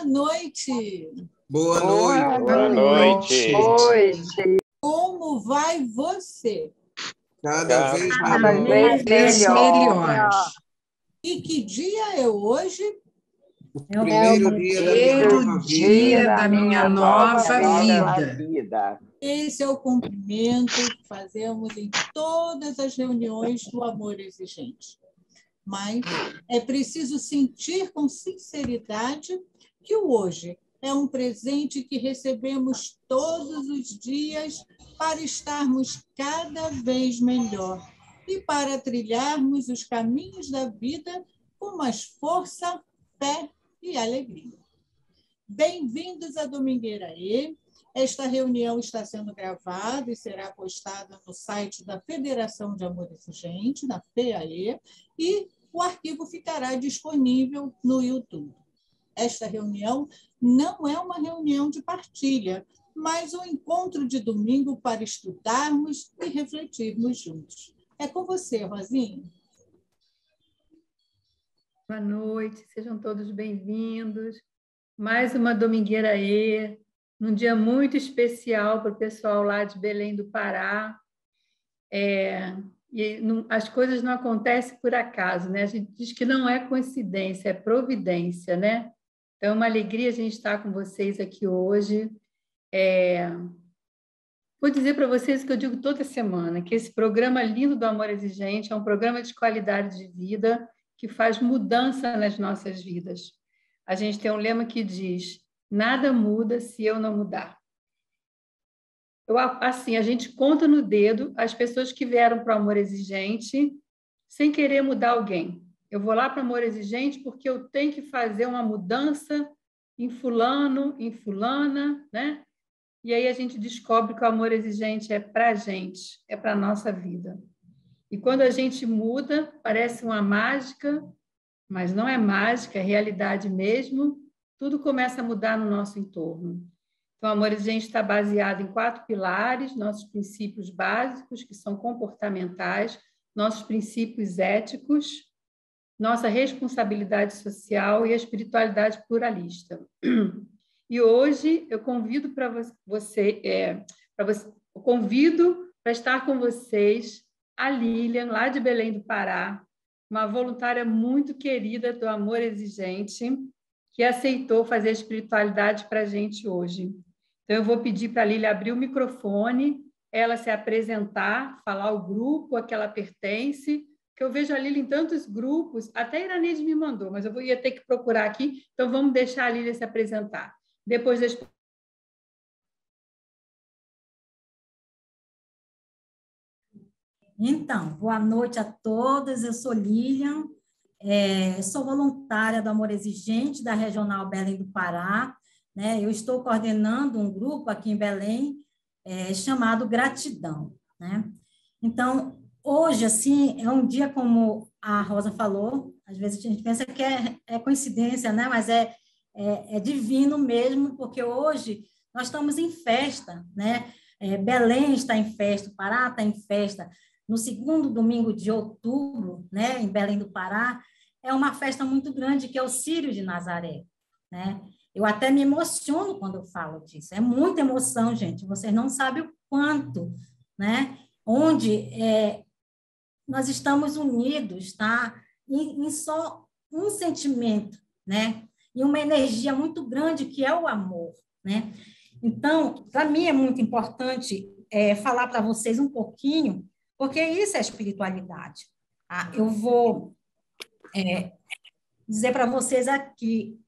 noite. Boa noite. Boa noite. Como vai você? Cada vez Cada melhor. vez melhor. E que dia é hoje? O primeiro dia da minha nova Dia vida. da minha nova vida. Esse é o cumprimento que fazemos em todas as reuniões do Amor Exigente. Mas é preciso sentir com sinceridade que o hoje é um presente que recebemos todos os dias para estarmos cada vez melhor e para trilharmos os caminhos da vida com mais força, fé e alegria. Bem-vindos à Domingueira E. Esta reunião está sendo gravada e será postada no site da Federação de Amor Exigente, da FEAE, e o arquivo ficará disponível no YouTube. Esta reunião não é uma reunião de partilha, mas um encontro de domingo para estudarmos e refletirmos juntos. É com você, Rosinha. Boa noite, sejam todos bem-vindos. Mais uma Domingueira E, num dia muito especial para o pessoal lá de Belém do Pará. As coisas não acontecem por acaso, né? A gente diz que não é coincidência, é providência, né? Então, é uma alegria a gente estar com vocês aqui hoje. Vou dizer para vocês o que eu digo toda semana, que esse programa lindo do Amor Exigente é um programa de qualidade de vida que faz mudança nas nossas vidas. A gente tem um lema que diz: nada muda se eu não mudar. A gente conta no dedo as pessoas que vieram para o Amor Exigente sem querer mudar alguém. Eu vou lá para o Amor Exigente porque eu tenho que fazer uma mudança em fulano, em fulana, né? E aí a gente descobre que o Amor Exigente é para a gente, é para a nossa vida. E quando a gente muda, parece uma mágica, mas não é mágica, é realidade mesmo. Tudo começa a mudar no nosso entorno. Então, o Amor Exigente está baseado em 4 pilares, nossos princípios básicos, que são comportamentais, nossos princípios éticos, nossa responsabilidade social e a espiritualidade pluralista. E hoje eu convido para estar com vocês a Lilian, lá de Belém do Pará, uma voluntária muito querida do Amor Exigente, que aceitou fazer a espiritualidade para a gente hoje. Então, eu vou pedir para a Lilian abrir o microfone, ela se apresentar, falar o grupo a que ela pertence, que eu vejo a Lilian em tantos grupos, até a Iraneide me mandou, mas eu ia ter que procurar aqui, então vamos deixar a Lilian se apresentar. Depois das... Então, boa noite a todas, eu sou Lilian, sou voluntária do Amor Exigente, da Regional Belém do Pará, né? Eu estou coordenando um grupo aqui em Belém, chamado Gratidão, né? Então, hoje, assim, é um dia como a Rosa falou, às vezes a gente pensa que é coincidência, né? Mas é divino mesmo, porque hoje nós estamos em festa, né? Belém está em festa, o Pará está em festa. No segundo domingo de outubro, né, em Belém do Pará, é uma festa muito grande, que é o Círio de Nazaré, né? Eu até me emociono quando eu falo disso. É muita emoção, gente. Vocês não sabem o quanto, né? Onde nós estamos unidos, tá? Em só um sentimento, né? E uma energia muito grande, que é o amor, né? Então, para mim é muito importante falar para vocês um pouquinho, porque isso é espiritualidade. Tá? Eu vou dizer para vocês aqui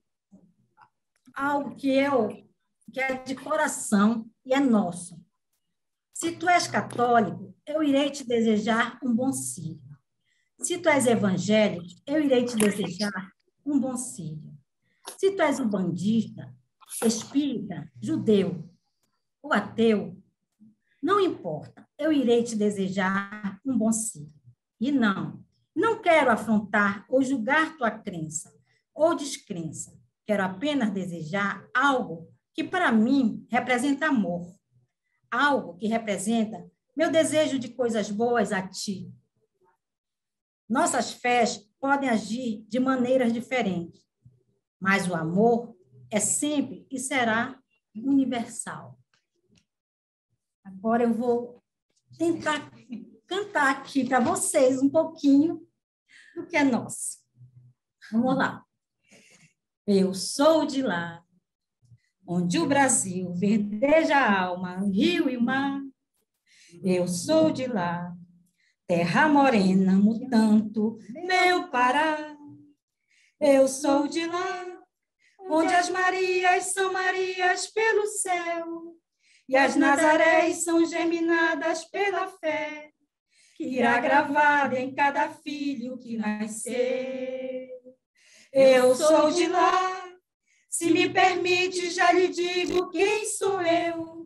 algo que é de coração e é nosso. Se tu és católico, eu irei te desejar um bom círio. Se tu és evangélico, eu irei te desejar um bom círio. Se tu és umbandista, espírita, judeu ou ateu, não importa, eu irei te desejar um bom círio. E não quero afrontar ou julgar tua crença ou descrença. Quero apenas desejar algo que, para mim, representa amor. Algo que representa meu desejo de coisas boas a ti. Nossas fés podem agir de maneiras diferentes, mas o amor é sempre e será universal. Agora eu vou tentar cantar aqui para vocês um pouquinho do que é nosso. Vamos lá. Eu sou de lá, onde o Brasil verdeja a alma, o rio e o mar. Eu sou de lá, terra morena, amo tanto, meu Pará. Eu sou de lá, onde as Marias são Marias pelo céu, e as Nazarés são germinadas pela fé, que irá gravada em cada filho que nascer. Eu sou de lá, se me permite, já lhe digo quem sou eu.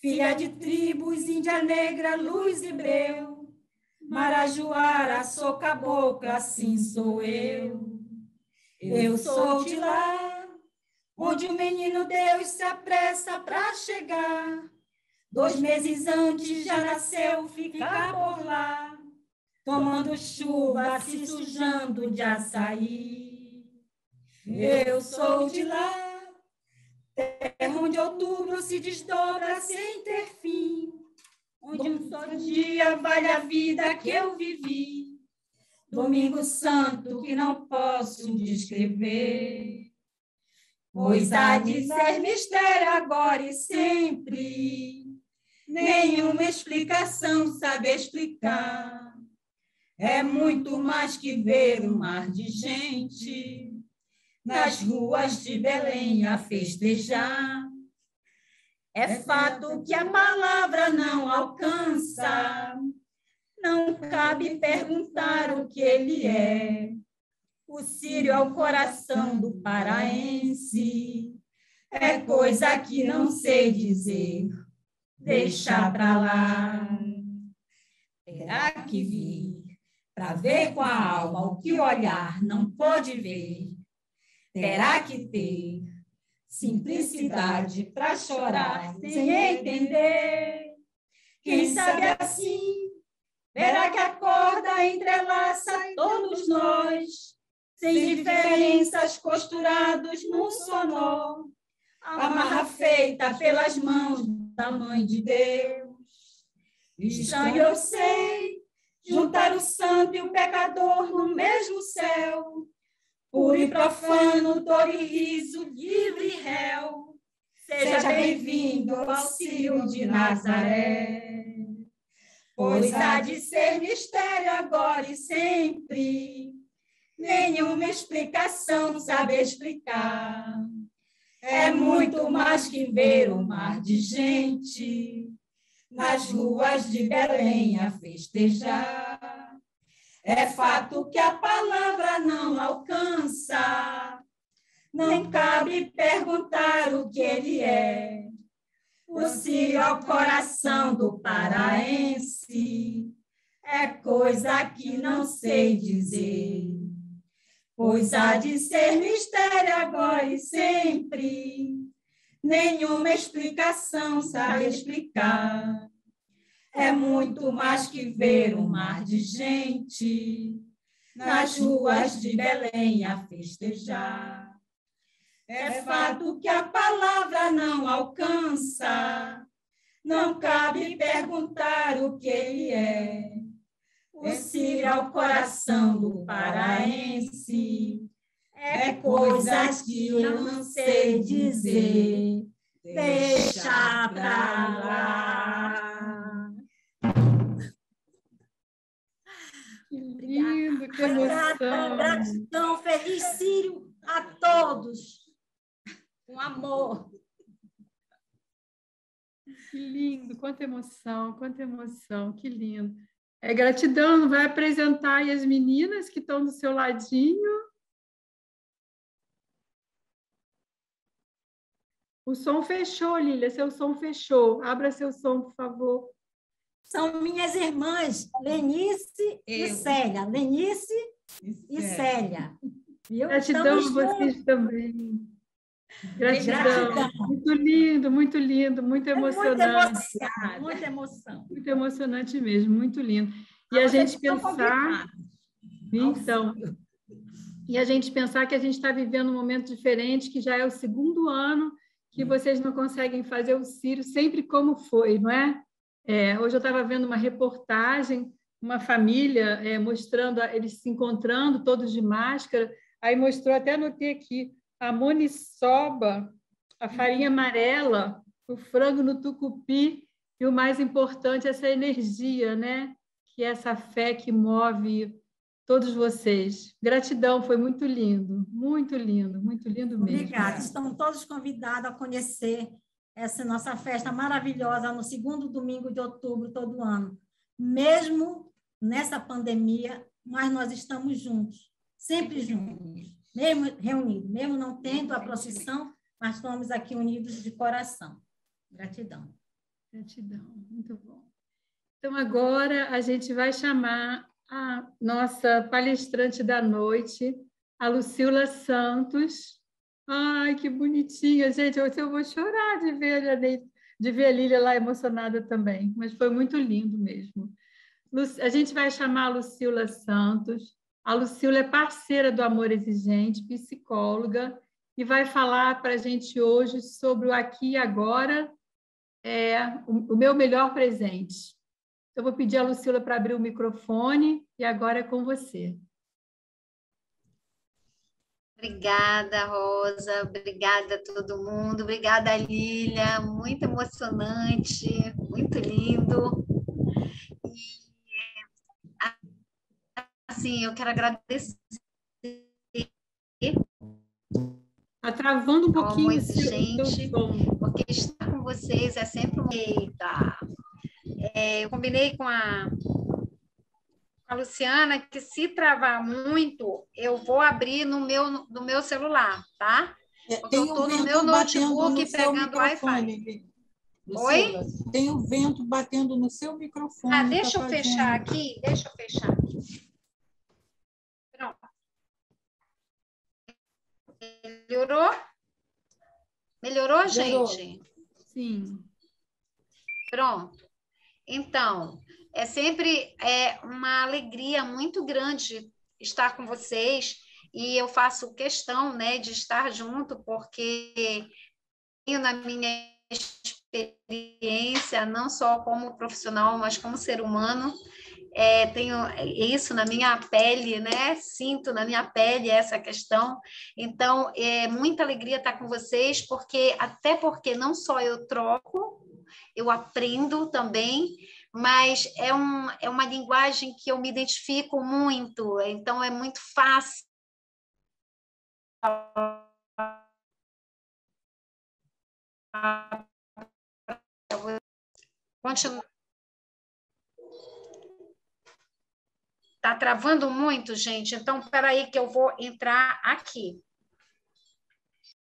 Filha de tribos, índia negra, luz e breu, marajoara, sou cabocla, assim sou eu. Eu sou de lá, onde o menino Deus se apressa para chegar. 2 meses antes já nasceu, fica por lá, tomando chuva, se sujando de açaí. Eu sou de lá, terra onde outubro se desdobra sem ter fim, onde um só dia vale a vida que eu vivi. Domingo Santo que não posso descrever, pois há de ser mistério agora e sempre. Nenhuma explicação sabe explicar. É muito mais que ver um mar de gente nas ruas de Belém a festejar. É fato que a palavra não alcança, não cabe perguntar o que ele é. O círio é o coração do paraense, é coisa que não sei dizer, deixa pra lá. Terá que vir para ver com a alma o que o olhar não pode ver. Terá que ter simplicidade para chorar sem entender. Quem sabe assim verá que a corda entrelaça todos nós, sem diferenças, costurados num só nó, amarra feita pelas mãos da Mãe de Deus. Estranho eu sei, juntar o santo e o pecador no mesmo céu, puro e profano, dor e riso, livre e réu. Seja bem-vindo ao Círio de Nazaré, pois há de ser mistério agora e sempre. Nenhuma explicação sabe explicar. É muito mais que ver um mar de gente nas ruas de Belém a festejar. É fato que a palavra não alcança, não cabe perguntar o que ele é. O círio ao coração do paraense, é coisa que não sei dizer, pois há de ser mistério agora e sempre. Nenhuma explicação sabe explicar. É muito mais que ver um mar de gente nas ruas de Belém a festejar. É fato que a palavra não alcança, não cabe perguntar o que ele é. O círio ao coração do paraense, é coisas que eu não sei dizer, deixa pra lá. Que lindo, que emoção. Gratidão, feliz Círio a todos, com amor. Que lindo, quanta emoção, que lindo. Gratidão, vai apresentar aí as meninas que estão do seu ladinho. O som fechou, Lília, seu som fechou. Abra seu som, por favor. São minhas irmãs, Lenice e Célia. Lenice e Célia. Viu? Gratidão a vocês também. Gratidão. Muito lindo, muito emocionante. Muita emoção. Muito emocionante mesmo, muito lindo. E a gente pensar... Então, e a gente pensar que a gente está vivendo um momento diferente, que já é o segundo ano que vocês não conseguem fazer o Círio sempre como foi, não é? Hoje eu estava vendo uma reportagem, uma família mostrando eles se encontrando, todos de máscara, aí mostrou, até anotei aqui, a moniçoba, a farinha amarela, o frango no tucupi, e o mais importante, essa energia, né? Que é essa fé que move todos vocês. Gratidão, foi muito lindo muito lindo mesmo. Obrigada. Estão todos convidados a conhecer essa nossa festa maravilhosa no segundo domingo de outubro, todo ano. Mesmo nessa pandemia, mas nós estamos juntos, sempre juntos, mesmo reunidos, mesmo não tendo a procissão, mas estamos aqui unidos de coração. Gratidão. Gratidão, muito bom. Então, agora a gente vai chamar a nossa palestrante da noite, a Lucila Santos. Ai, que bonitinha, gente. Eu vou chorar de ver a Lília lá emocionada também, mas foi muito lindo mesmo. A gente vai chamar a Lucila Santos. A Lucila é parceira do Amor Exigente, psicóloga, e vai falar para a gente hoje sobre o aqui e agora, o meu melhor presente. Eu vou pedir a Lucila para abrir o microfone e agora é com você. Obrigada, Rosa. Obrigada a todo mundo. Obrigada, Lília. Muito emocionante, muito lindo. E, assim, eu quero agradecer. Está travando um pouquinho, gente, porque estar com vocês é sempre uma... Eita! Eu combinei com a Luciana que se travar muito, eu vou abrir no meu celular, tá? Porque eu estou no meu notebook pegando Wi-Fi. Oi? Tem o vento batendo no seu microfone. Deixa eu fechar aqui. Pronto. Melhorou? Melhorou, gente? Sim. Pronto. Então, é sempre uma alegria muito grande estar com vocês e eu faço questão, né, de estar junto, porque tenho na minha experiência, não só como profissional, mas como ser humano, tenho isso na minha pele, né? Sinto na minha pele essa questão. Então, é muita alegria estar com vocês, até porque não só eu troco, eu aprendo também, mas é uma linguagem que eu me identifico muito, então é muito fácil continuar. Está travando muito, gente, então espera aí que eu vou entrar aqui.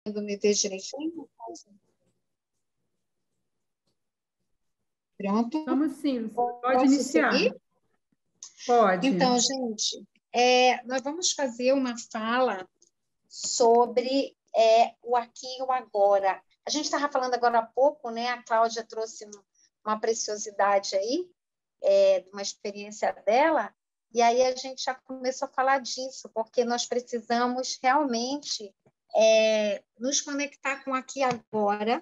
Me ver direitinho? Pronto? Vamos sim, pode iniciar. Seguir? Pode. Então, gente, nós vamos fazer uma fala sobre o aqui e o agora. A gente estava falando agora há pouco, né? A Cláudia trouxe uma preciosidade aí, uma experiência dela, e aí a gente já começou a falar disso, porque nós precisamos realmente nos conectar com o aqui e agora,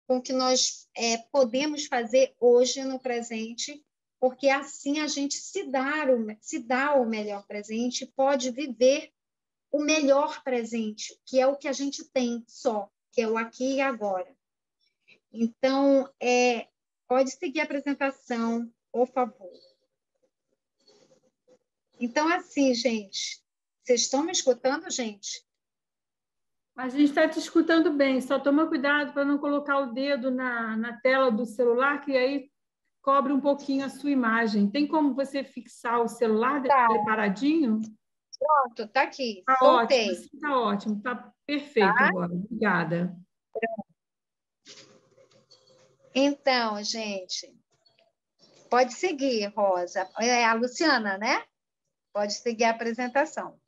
com o que nós podemos fazer hoje no presente, porque assim a gente se dá o melhor presente, pode viver o melhor presente, que é o que a gente tem só, que é o aqui e agora. Então, pode seguir a apresentação, por favor. Então, assim, gente, vocês estão me escutando, gente? A gente está te escutando bem, só toma cuidado para não colocar o dedo na tela do celular, que aí cobre um pouquinho a sua imagem. Tem como você fixar o celular preparadinho? Pronto, está aqui. Está ótimo, está ótimo, está perfeito agora. Obrigada. Então, gente, pode seguir, Rosa. É a Luciana, né? Pode seguir a apresentação.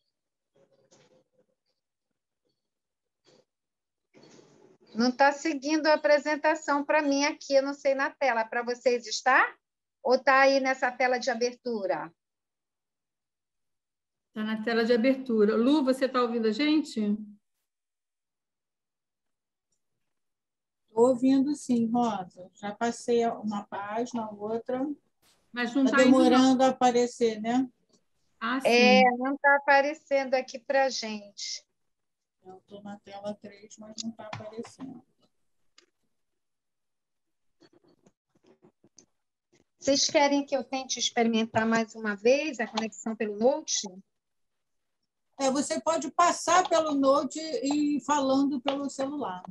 Não está seguindo a apresentação para mim aqui, eu não sei na tela. Para vocês está? Ou está aí nessa tela de abertura? Está na tela de abertura. Lu, você está ouvindo a gente? Estou ouvindo sim, Rosa. Já passei uma página, outra. Mas não Está está indo, não. demorando a aparecer, né? Ah, sim. Não está aparecendo aqui para a gente. Eu estou na tela 3, mas não está aparecendo. Vocês querem que eu tente experimentar mais uma vez a conexão pelo Note? Você pode passar pelo Note e ir falando pelo celular.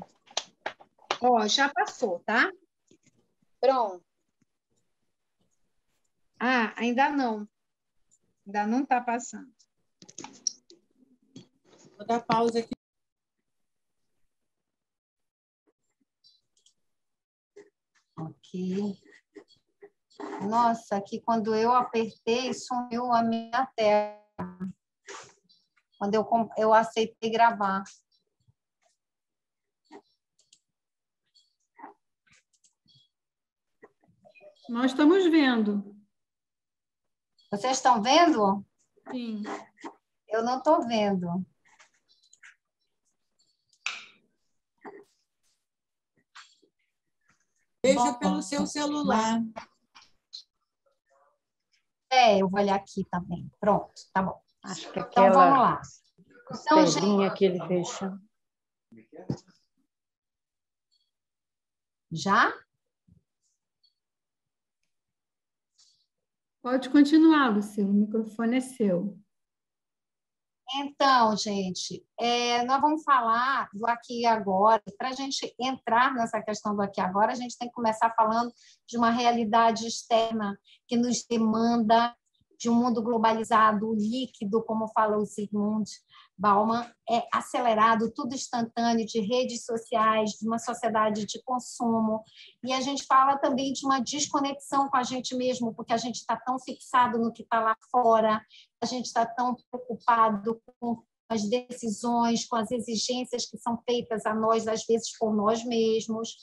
Ó, já passou, tá? Pronto. Ah, ainda não. Ainda não está passando. Vou dar pausa aqui. Ok. Nossa, aqui quando eu apertei, sumiu a minha tela. Quando eu aceitei gravar. Nós estamos vendo. Vocês estão vendo? Sim. Eu não estou vendo. Veja pelo seu celular. Eu vou olhar aqui também. Pronto, tá bom. Acho que Então, vamos lá. Então, costelinha que ele deixa. Já? Pode continuar, Luciano. O microfone é seu. Então, gente, nós vamos falar do aqui e agora. Para a gente entrar nessa questão do aqui e agora, a gente tem que começar falando de uma realidade externa que nos demanda de um mundo globalizado, líquido, como fala o Zygmunt Bauman, acelerado, tudo instantâneo, de redes sociais, de uma sociedade de consumo. E a gente fala também de uma desconexão com a gente mesmo, porque a gente está tão fixado no que está lá fora, a gente está tão preocupado com as decisões, com as exigências que são feitas a nós, às vezes, por nós mesmos,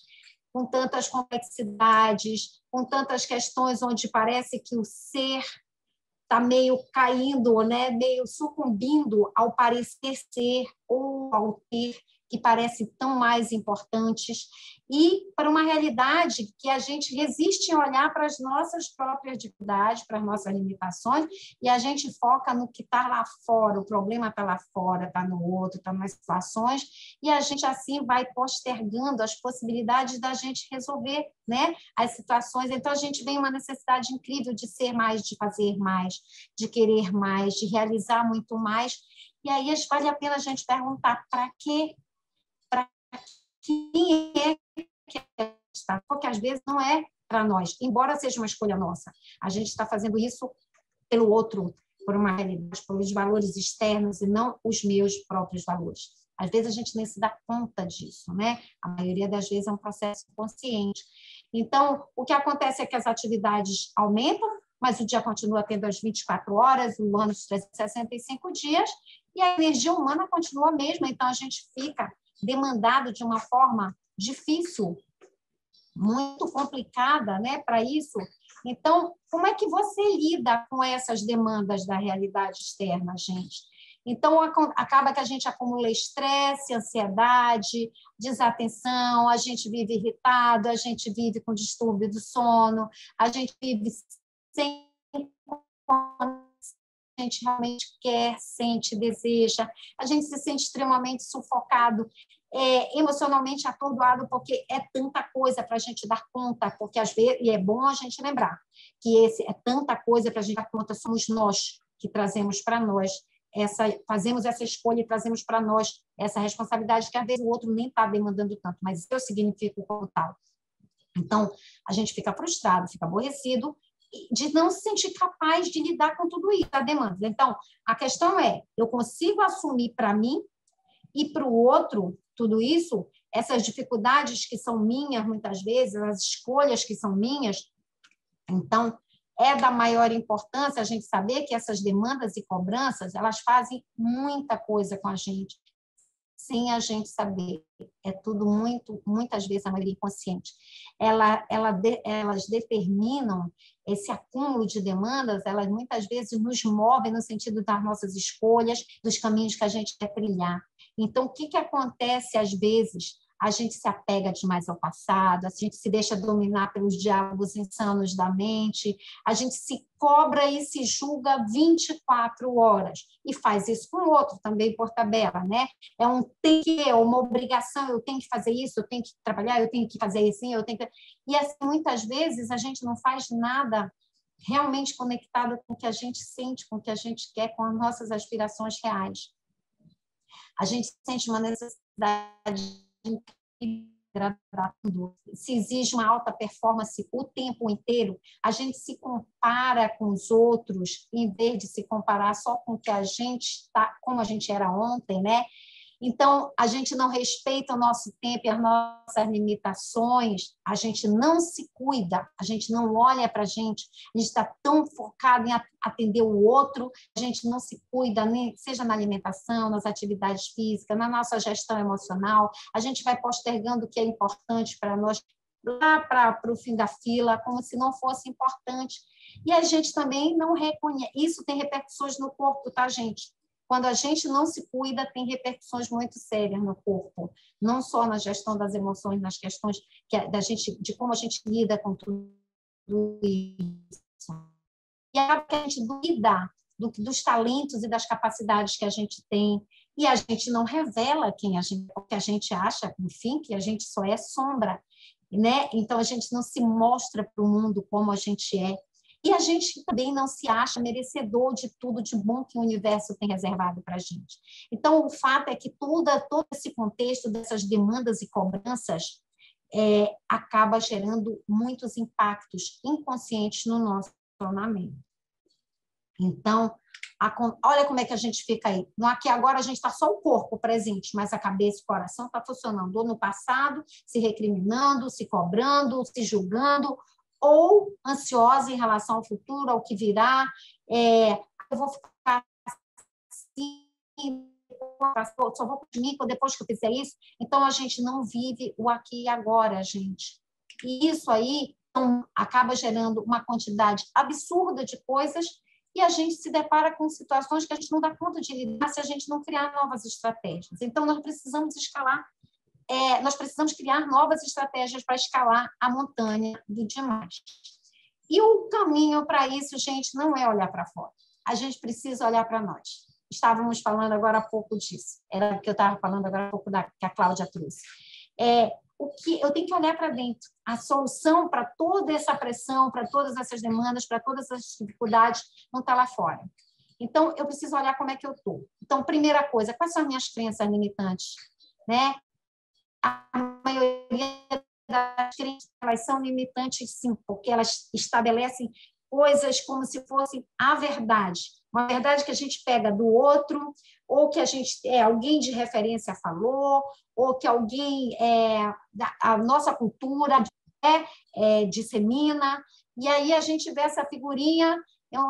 com tantas complexidades, com tantas questões onde parece que o ser está meio caindo, né? Meio sucumbindo ao parecer ser ou ao ter, que parecem tão mais importantes, e para uma realidade que a gente resiste em olhar para as nossas próprias dificuldades, para as nossas limitações, e a gente foca no que está lá fora, o problema está lá fora, está no outro, está nas situações, e a gente assim vai postergando as possibilidades da gente resolver, né, as situações. Então, a gente vem uma necessidade incrível de ser mais, de fazer mais, de querer mais, de realizar muito mais, e aí vale a pena a gente perguntar para quê? Para quem é que está? Porque às vezes não é para nós, embora seja uma escolha nossa. A gente está fazendo isso pelo outro, por uma realidade, pelos valores externos e não os meus próprios valores. Às vezes a gente nem se dá conta disso, né? A maioria das vezes é um processo consciente. Então, o que acontece é que as atividades aumentam, mas o dia continua tendo as 24 horas, o ano de 365 dias, e a energia humana continua a mesma, então a gente fica demandado de uma forma difícil, muito complicada, né, para isso. Então, como é que você lida com essas demandas da realidade externa, gente? Então, acaba que a gente acumula estresse, ansiedade, desatenção, a gente vive irritado, a gente vive com distúrbio do sono, a gente vive sem a gente realmente quer, sente, deseja, a gente se sente extremamente sufocado, emocionalmente atordoado, porque é tanta coisa para a gente dar conta, porque às vezes, e é bom a gente lembrar que é tanta coisa para a gente dar conta, somos nós que trazemos para nós, fazemos essa escolha e trazemos para nós essa responsabilidade que às vezes o outro nem está demandando tanto, mas eu significo como tal. Então, a gente fica frustrado, fica aborrecido, de não se sentir capaz de lidar com tudo isso, a demanda. Então, a questão é, eu consigo assumir para mim e para o outro tudo isso, essas dificuldades que são minhas, muitas vezes, as escolhas que são minhas. Então, é da maior importância a gente saber que essas demandas e cobranças, elas fazem muita coisa com a gente. sem a gente saber. É tudo muitas vezes a maioria inconsciente. Elas determinam esse acúmulo de demandas, elas muitas vezes nos movem no sentido das nossas escolhas, dos caminhos que a gente quer trilhar. Então, o que acontece às vezes? A gente se apega demais ao passado, a gente se deixa dominar pelos diálogos insanos da mente, a gente se cobra e se julga 24 horas, e faz isso com o outro também por tabela, né? É um tem que, é uma obrigação, eu tenho que fazer isso, eu tenho que trabalhar, eu tenho que fazer isso, eu tenho que... E assim, muitas vezes a gente não faz nada realmente conectado com o que a gente sente, com o que a gente quer, com as nossas aspirações reais. A gente sente uma necessidade se exige uma alta performance o tempo inteiro, a gente se compara com os outros em vez de se comparar só com o que a gente está, como a gente era ontem, né? Então, a gente não respeita o nosso tempo e as nossas limitações, a gente não se cuida, a gente não olha para a gente está tão focado em atender o outro, a gente não se cuida, seja na alimentação, nas atividades físicas, na nossa gestão emocional, a gente vai postergando o que é importante para nós lá para o fim da fila, como se não fosse importante. E a gente também não reconhece, isso tem repercussões no corpo, tá, gente? Quando a gente não se cuida, tem repercussões muito sérias no corpo, não só na gestão das emoções, nas questões de como a gente lida com tudo isso. E é que a gente duvida dos talentos e das capacidades que a gente tem, e a gente não revela quem a gente, o que a gente acha, enfim, que a gente só é sombra, né? Então, a gente não se mostra para o mundo como a gente é. E a gente também não se acha merecedor de tudo de bom que o universo tem reservado para a gente. Então, o fato é que todo esse contexto dessas demandas e cobranças acaba gerando muitos impactos inconscientes no nosso funcionamento. Então, olha como é que a gente fica aí. No aqui agora a gente está só o corpo presente, mas a cabeça e o coração está funcionando ou no passado, se recriminando, se cobrando, se julgando, ou ansiosa em relação ao futuro, ao que virá, eu vou ficar assim, só vou comigo depois que eu fizer isso. Então, a gente não vive o aqui e agora, gente. E isso aí acaba gerando uma quantidade absurda de coisas e a gente se depara com situações que a gente não dá conta de lidar se a gente não criar novas estratégias. Então, nós precisamos escalar, nós precisamos criar novas estratégias para escalar a montanha do demais. E o caminho para isso, gente, não é olhar para fora. A gente precisa olhar para nós. Estávamos falando agora há pouco disso. Era o que eu estava falando agora há pouco que a Cláudia trouxe. O que eu tenho que olhar para dentro. A solução para toda essa pressão, para todas essas demandas, para todas essas dificuldades, não está lá fora. Então, eu preciso olhar como é que eu estou. Então, primeira coisa, quais são as minhas crenças limitantes? Né? A maioria das crenças, elas são limitantes, sim, porque elas estabelecem coisas como se fossem a verdade. Uma verdade que a gente pega do outro, ou que alguém de referência falou, ou que alguém, a nossa cultura dissemina, e aí a gente vê essa figurinha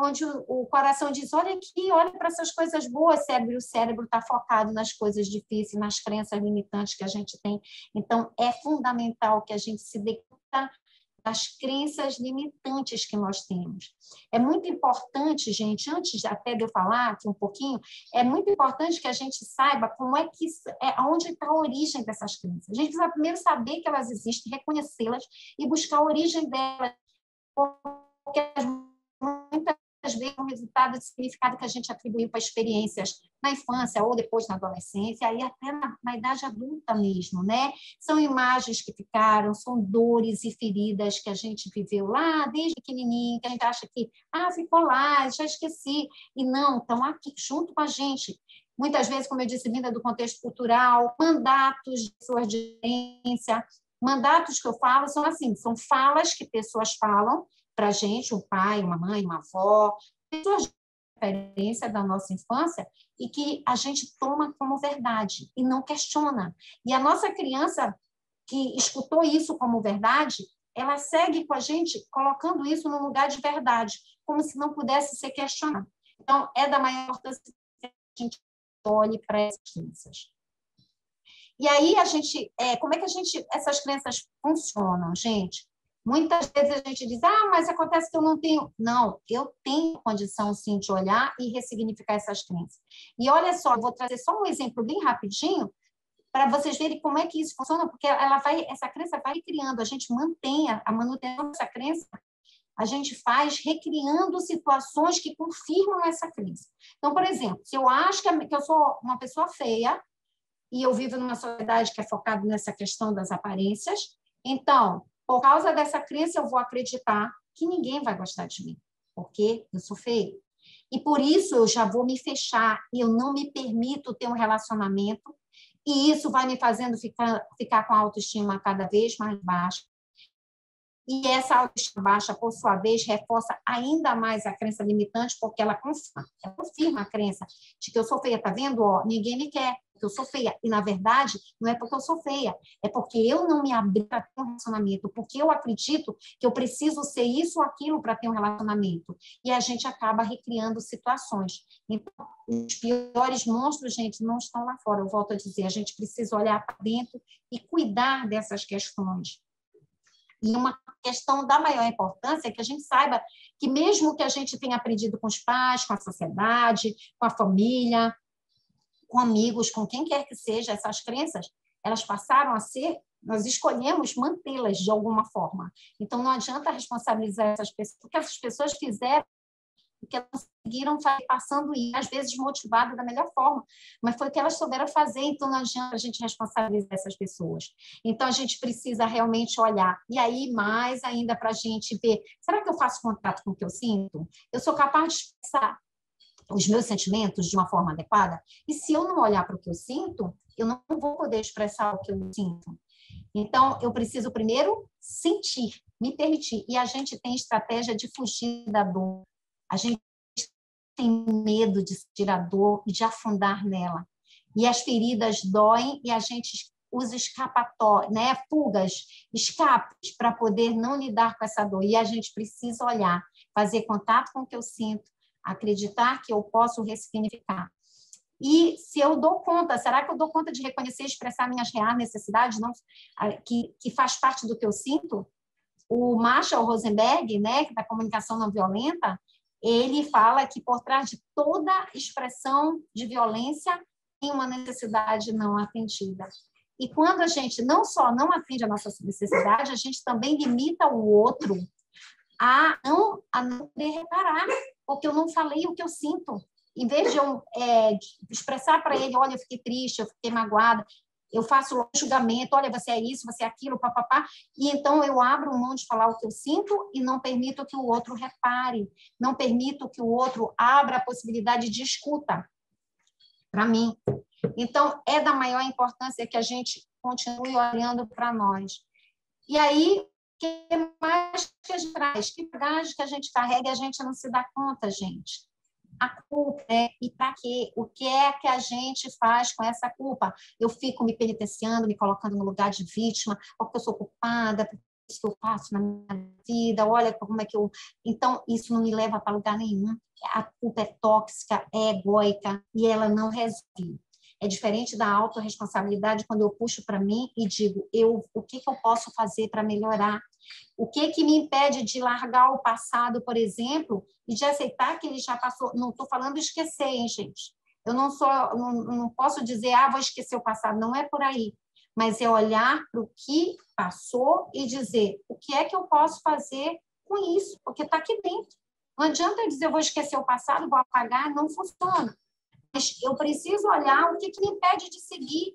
onde o coração diz, olha aqui, olha para essas coisas boas, o cérebro está focado nas coisas difíceis, nas crenças limitantes que a gente tem. Então, é fundamental que a gente se dê conta das crenças limitantes que nós temos. É muito importante, gente, antes até de eu falar aqui um pouquinho, é muito importante que a gente saiba onde está a origem dessas crenças. A gente precisa primeiro saber que elas existem, reconhecê-las e buscar a origem delas, porque muitas vezes é um resultado de significado que a gente atribuiu para experiências na infância ou depois na adolescência, e até na idade adulta mesmo, né? São imagens que ficaram, são dores e feridas que a gente viveu lá desde pequenininho, que a gente acha que, ficou lá, já esqueci, e não, estão aqui junto com a gente. Muitas vezes, como eu disse, vinda do contexto cultural, mandatos de sua gerência, mandatos que eu falo são assim, são falas que pessoas falam para a gente, um pai, uma mãe, uma avó, pessoas de referência da nossa infância e que a gente toma como verdade e não questiona. E a nossa criança que escutou isso como verdade, ela segue com a gente colocando isso no lugar de verdade, como se não pudesse ser questionado. Então, é da maior importância que a gente olhe para essas crenças. E aí, como é que essas crenças funcionam, gente? Muitas vezes a gente diz, mas acontece que eu não tenho. Não, eu tenho condição, sim, de olhar e ressignificar essas crenças. E olha só, eu vou trazer só um exemplo bem rapidinho, para vocês verem como é que isso funciona, porque essa crença vai criando, a gente mantém a manutenção dessa crença, a gente faz recriando situações que confirmam essa crença. Então, por exemplo, se eu acho que eu sou uma pessoa feia, e eu vivo numa sociedade que é focada nessa questão das aparências, então, por causa dessa crença, eu vou acreditar que ninguém vai gostar de mim, porque eu sou feia. E por isso eu já vou me fechar, e eu não me permito ter um relacionamento, e isso vai me fazendo ficar com a autoestima cada vez mais baixa. E essa autoestima baixa, por sua vez, reforça ainda mais a crença limitante, porque ela confirma a crença de que eu sou feia. Tá vendo? Ninguém me quer, porque eu sou feia. E, na verdade, não é porque eu sou feia, é porque eu não me abri para ter um relacionamento, porque eu acredito que eu preciso ser isso ou aquilo para ter um relacionamento. E a gente acaba recriando situações. Então, os piores monstros, gente, não estão lá fora. Eu volto a dizer, a gente precisa olhar para dentro e cuidar dessas questões. E uma questão da maior importância é que a gente saiba que mesmo que a gente tenha aprendido com os pais, com a sociedade, com a família, com amigos, com quem quer que seja, essas crenças, elas passaram a ser, nós escolhemos mantê-las de alguma forma. Então, não adianta responsabilizar essas pessoas, porque essas pessoas fizeram o que elas conseguiram fazer, passando e às vezes motivadas da melhor forma, mas foi o que elas souberam fazer, então não adianta a gente responsabilizar essas pessoas. Então a gente precisa realmente olhar, e aí mais ainda para a gente ver, será que eu faço contato com o que eu sinto? Eu sou capaz de expressar os meus sentimentos de uma forma adequada? E se eu não olhar para o que eu sinto, eu não vou poder expressar o que eu sinto. Então, eu preciso primeiro sentir, me permitir, e a gente tem estratégia de fugir da dor. A gente tem medo de sentir a dor e de afundar nela. E as feridas doem e a gente usa escapatórias, né? Fugas, escapes para poder não lidar com essa dor. E a gente precisa olhar, fazer contato com o que eu sinto, acreditar que eu posso ressignificar. E se eu dou conta, será que eu dou conta de reconhecer e expressar minhas reais necessidades, não, que faz parte do que eu sinto? O Marshall Rosenberg, né, da comunicação não violenta, ele fala que por trás de toda expressão de violência tem uma necessidade não atendida. E quando a gente não só não atende a nossa necessidade, a gente também limita o outro a não poder reparar, porque eu não falei o que eu sinto. Em vez de eu expressar para ele, olha, eu fiquei triste, eu fiquei magoada, eu faço o julgamento, olha, você é isso, você é aquilo, papapá, e então eu abro mão de falar o que eu sinto e não permito que o outro repare, não permito que o outro abra a possibilidade de escuta para mim. Então, é da maior importância que a gente continue olhando para nós. E aí, o que mais que a gente traz? Que bagagem que a gente carrega e a gente não se dá conta, gente? A culpa, né? E para quê? O que é que a gente faz com essa culpa? Eu fico me penitenciando, me colocando no lugar de vítima, porque eu sou culpada, porque isso que eu faço na minha vida, olha como é que eu... Então, isso não me leva para lugar nenhum. A culpa é tóxica, é egóica e ela não resolve. É diferente da autorresponsabilidade quando eu puxo para mim e digo, o que eu posso fazer para melhorar? O que me impede de largar o passado, por exemplo, e de aceitar que ele já passou? Não estou falando esquecer, hein, gente? Eu não posso dizer, vou esquecer o passado. Não é por aí. Mas é olhar para o que passou e dizer, o que é que eu posso fazer com isso? Porque está aqui dentro. Não adianta eu dizer, eu vou esquecer o passado, vou apagar, não funciona. Mas eu preciso olhar o que me impede de seguir,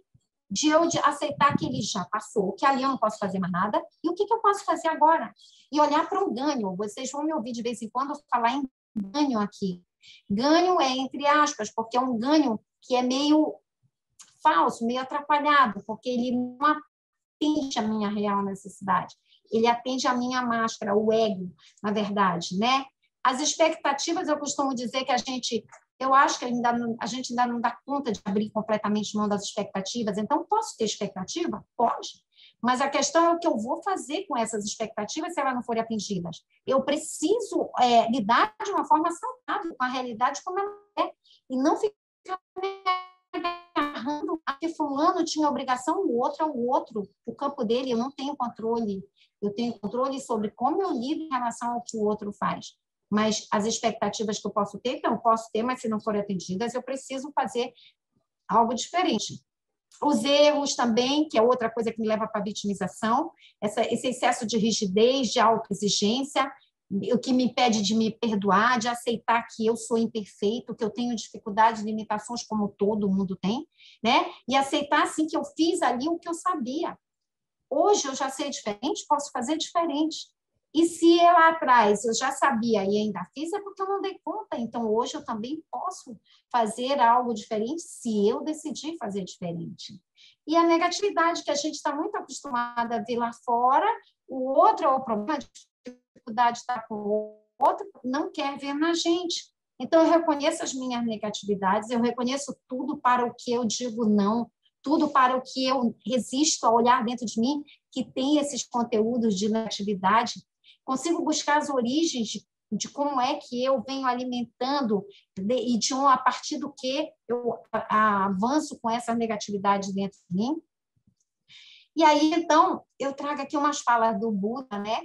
de eu aceitar que ele já passou, que ali eu não posso fazer mais nada, e o que eu posso fazer agora? E olhar para um ganho. Vocês vão me ouvir de vez em quando falar em ganho aqui. Ganho é entre aspas, porque é um ganho que é meio falso, meio atrapalhado, porque ele não atende a minha real necessidade. Ele atende a minha máscara, o ego, na verdade, né? As expectativas, eu costumo dizer que eu acho que a gente ainda não dá conta de abrir completamente mão das expectativas. Então, posso ter expectativa? Pode. Mas a questão é o que eu vou fazer com essas expectativas se elas não forem atingidas. Eu preciso lidar de uma forma saudável com a realidade como ela é e não ficar me agarrando achando que fulano tinha obrigação, o outro é o outro, o campo dele, eu não tenho controle. Eu tenho controle sobre como eu lido em relação ao que o outro faz. Mas as expectativas que eu posso ter, então, eu posso ter, mas se não forem atendidas, eu preciso fazer algo diferente. Os erros também, que é outra coisa que me leva para a vitimização, esse excesso de rigidez, de autoexigência, o que me impede de me perdoar, de aceitar que eu sou imperfeito, que eu tenho dificuldades, limitações como todo mundo tem, né? E aceitar, assim, que eu fiz ali o que eu sabia. Hoje eu já sei diferente, posso fazer diferente. E se lá atrás eu já sabia e ainda fiz, é porque eu não dei conta. Então, hoje eu também posso fazer algo diferente se eu decidir fazer diferente. E a negatividade que a gente está muito acostumada a ver lá fora, o outro é o problema, a dificuldade está com o outro, não quer ver na gente. Então, eu reconheço as minhas negatividades, eu reconheço tudo para o que eu digo não, tudo para o que eu resisto a olhar dentro de mim, que tem esses conteúdos de negatividade. Consigo buscar as origens de como é que eu venho alimentando e a partir do que eu avanço com essa negatividade dentro de mim. E aí, então, eu trago aqui umas falas do Buda, né?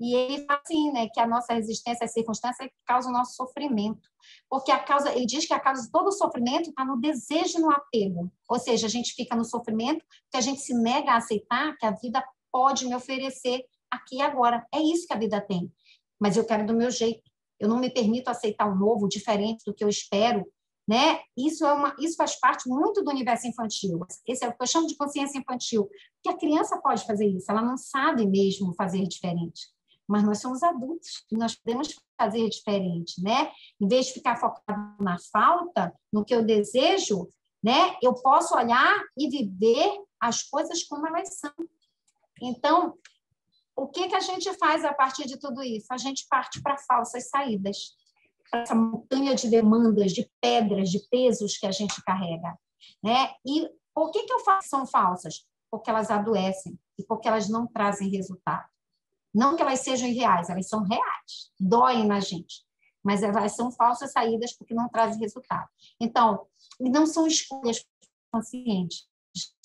E ele fala assim, né, que a nossa resistência às circunstâncias causa o nosso sofrimento. Porque ele diz que a causa de todo o sofrimento está no desejo e no apego. Ou seja, a gente fica no sofrimento porque a gente se nega a aceitar que a vida pode me oferecer aqui e agora. É isso que a vida tem. Mas eu quero do meu jeito. Eu não me permito aceitar o novo, diferente do que eu espero, né? Isso faz parte muito do universo infantil. Esse é o que eu chamo de consciência infantil. Porque a criança pode fazer isso, ela não sabe mesmo fazer diferente. Mas nós somos adultos e nós podemos fazer diferente, né? Em vez de ficar focado na falta, no que eu desejo, né? Eu posso olhar e viver as coisas como elas são. Então, o que a gente faz a partir de tudo isso? A gente parte para falsas saídas, para essa montanha de demandas, de pedras, de pesos que a gente carrega, né? E por que eu falo que são falsas? Porque elas adoecem e porque elas não trazem resultado. Não que elas sejam irreais, elas são reais, doem na gente, mas elas são falsas saídas porque não trazem resultado. Então, não são escolhas conscientes,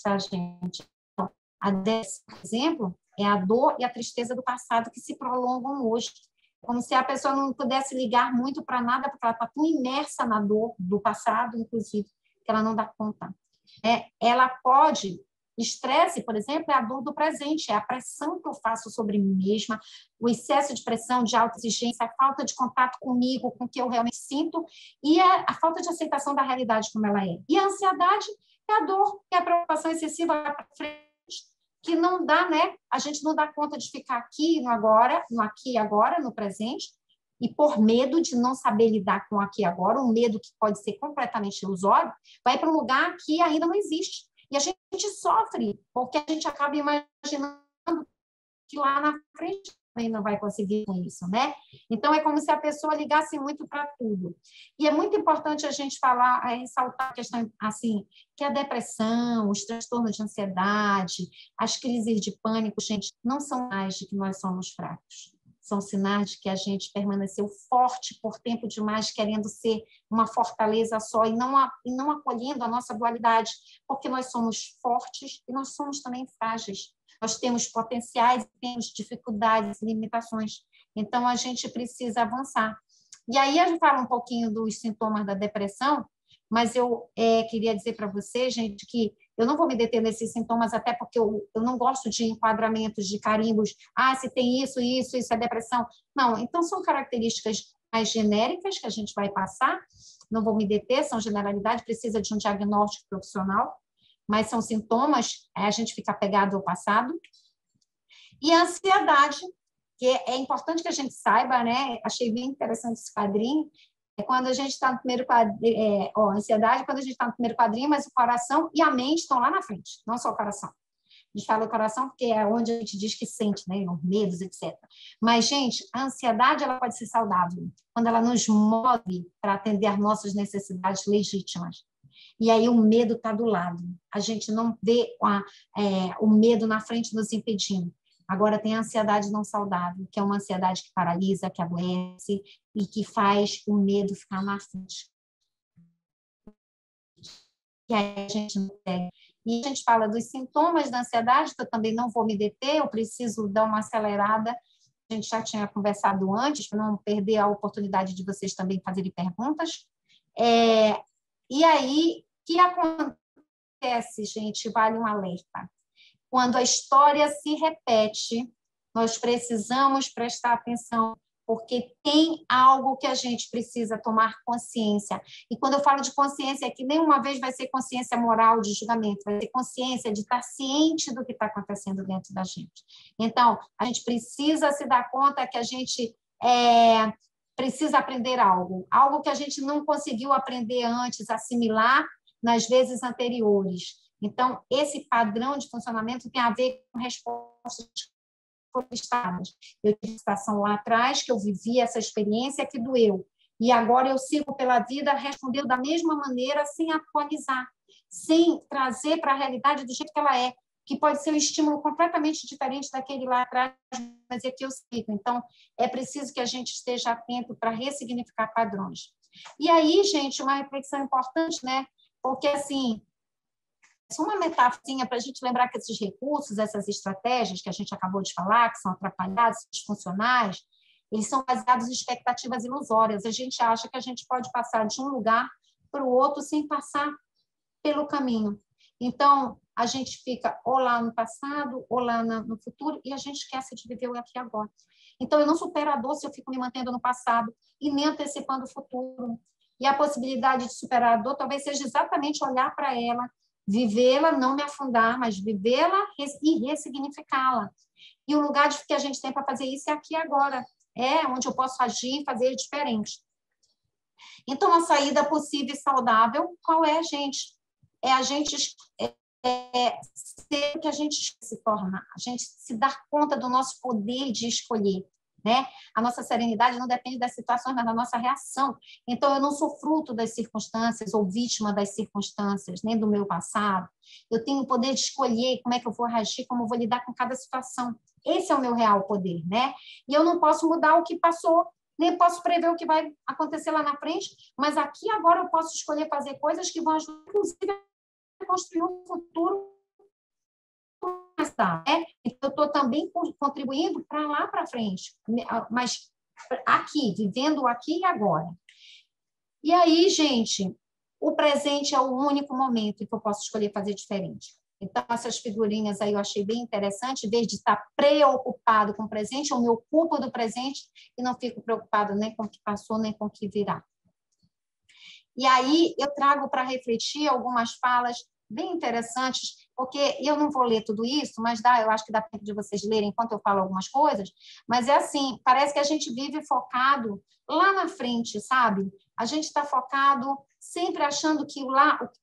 tá, gente? Então, a décima, por exemplo, é a dor e a tristeza do passado que se prolongam hoje. Como se a pessoa não pudesse ligar muito para nada, porque ela está tão imersa na dor do passado, inclusive, que ela não dá conta. Ela pode... Estresse, por exemplo, é a dor do presente, é a pressão que eu faço sobre mim mesma, o excesso de pressão, de autoexigência, a falta de contato comigo, com o que eu realmente sinto, e a falta de aceitação da realidade como ela é. E a ansiedade é a dor, é a preocupação excessiva para frente, que não dá, né? A gente não dá conta de ficar aqui no agora, no aqui e agora, no presente, e por medo de não saber lidar com o aqui e agora, um medo que pode ser completamente ilusório, vai para um lugar que ainda não existe. E a gente sofre, porque a gente acaba imaginando que lá na frente também não vai conseguir com isso, né? Então, é como se a pessoa ligasse muito para tudo. E é muito importante a gente falar, ressaltar a questão, assim, que a depressão, os transtornos de ansiedade, as crises de pânico, gente, não são sinais de que nós somos fracos. São sinais de que a gente permaneceu forte por tempo demais, querendo ser uma fortaleza só e não acolhendo a nossa dualidade, porque nós somos fortes e nós somos também frágeis. Nós temos potenciais, temos dificuldades, limitações. Então, a gente precisa avançar. E aí, a gente fala um pouquinho dos sintomas da depressão, mas eu queria dizer para você, gente, que eu não vou me deter nesses sintomas, até porque eu não gosto de enquadramentos, de carimbos. Ah, se tem isso é depressão. Não, então são características mais genéricas que a gente vai passar. Não vou me deter, são generalidades, precisa de um diagnóstico profissional, mas são sintomas, a gente fica apegado ao passado. E a ansiedade, que é importante que a gente saiba, né? Achei bem interessante esse quadrinho. É quando a gente está no primeiro quadrinho, ansiedade é quando a gente está no primeiro quadrinho, mas o coração e a mente estão lá na frente, não só o coração. A gente fala o coração porque é onde a gente diz que sente, né, os medos, etc. Mas, gente, a ansiedade ela pode ser saudável quando ela nos move para atender às nossas necessidades legítimas. E aí o medo está do lado. A gente não vê o medo na frente nos impedindo. Agora, tem a ansiedade não saudável, que é uma ansiedade que paralisa, que adoece e que faz o medo ficar na frente. que aí a gente não tem. E a gente fala dos sintomas da ansiedade, que eu também não vou me deter, eu preciso dar uma acelerada. A gente já tinha conversado antes, para não perder a oportunidade de vocês também fazerem perguntas. E aí, o que acontece, gente? Vale um alerta. Quando a história se repete, nós precisamos prestar atenção, porque tem algo que a gente precisa tomar consciência. E quando eu falo de consciência, é que nenhuma vez vai ser consciência moral de julgamento, vai ser consciência de estar ciente do que está acontecendo dentro da gente. Então, a gente precisa se dar conta que a gente precisa aprender algo que a gente não conseguiu aprender antes, assimilar nas vezes anteriores. Então, esse padrão de funcionamento tem a ver com respostas estadas. Eu tive situação lá atrás que eu vivi essa experiência que doeu. E agora eu sigo pela vida respondendo da mesma maneira, sem atualizar, sem trazer para a realidade do jeito que ela é, que pode ser um estímulo completamente diferente daquele lá atrás, mas é que eu sigo. Então, é preciso que a gente esteja atento para ressignificar padrões. E aí, gente, uma reflexão importante, né? Porque, assim, uma metáfora para a gente lembrar que esses recursos, essas estratégias que a gente acabou de falar, que são atrapalhados, disfuncionais, eles são baseados em expectativas ilusórias. A gente acha que a gente pode passar de um lugar para o outro sem passar pelo caminho. Então, a gente fica ou lá no passado, ou lá no futuro, e a gente esquece de viver o aqui e agora. Então, eu não supero a dor se eu fico me mantendo no passado e nem antecipando o futuro. E a possibilidade de superar a dor talvez seja exatamente olhar para ela, vivê-la, não me afundar, mas vivê-la e ressignificá-la. E o lugar que a gente tem para fazer isso é aqui e agora. É onde eu posso agir e fazer diferente. Então, a saída possível e saudável, qual é, gente? É a gente ser o que a gente se tornar, a gente se dar conta do nosso poder de escolher. Né? A nossa serenidade não depende das situações, mas da nossa reação. Então, eu não sou fruto das circunstâncias ou vítima das circunstâncias, nem do meu passado. Eu tenho o poder de escolher como é que eu vou reagir, como eu vou lidar com cada situação. Esse é o meu real poder, né? E eu não posso mudar o que passou, nem posso prever o que vai acontecer lá na frente, mas aqui agora eu posso escolher fazer coisas que vão ajudar, inclusive, a construir um futuro. Então, eu estou também contribuindo para lá para frente, mas aqui, vivendo aqui e agora. E aí, gente, o presente é o único momento em que eu posso escolher fazer diferente. Então, essas figurinhas aí eu achei bem interessante, em vez de estar preocupado com o presente, eu me ocupo do presente e não fico preocupado nem com o que passou, nem com o que virá. E aí, eu trago para refletir algumas falas bem interessantes, porque eu não vou ler tudo isso, mas eu acho que dá tempo de vocês lerem enquanto eu falo algumas coisas, mas é assim, parece que a gente vive focado lá na frente, sabe? A gente está focado sempre achando que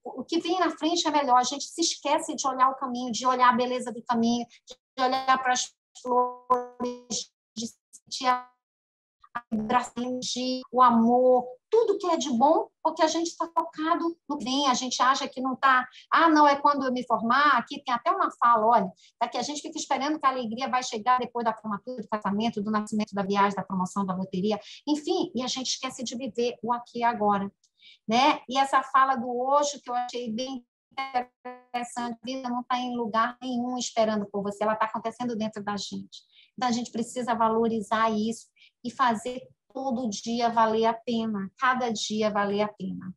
o que vem na frente é melhor, a gente se esquece de olhar o caminho, de olhar a beleza do caminho, de olhar para as flores, de sentir a vibração, o amor, tudo que é de bom, porque a gente está focado no que vem, a gente acha que não está, não, é quando eu me formar, aqui tem até uma fala, olha, daqui a gente fica esperando que a alegria vai chegar depois da formatura, do casamento, do nascimento, da viagem, da promoção, da loteria, enfim, e a gente esquece de viver o aqui e agora, né? E essa fala do Osho, que eu achei bem interessante, a vida não está em lugar nenhum esperando por você, ela está acontecendo dentro da gente. Então, a gente precisa valorizar isso e fazer todo dia valer a pena, cada dia valer a pena.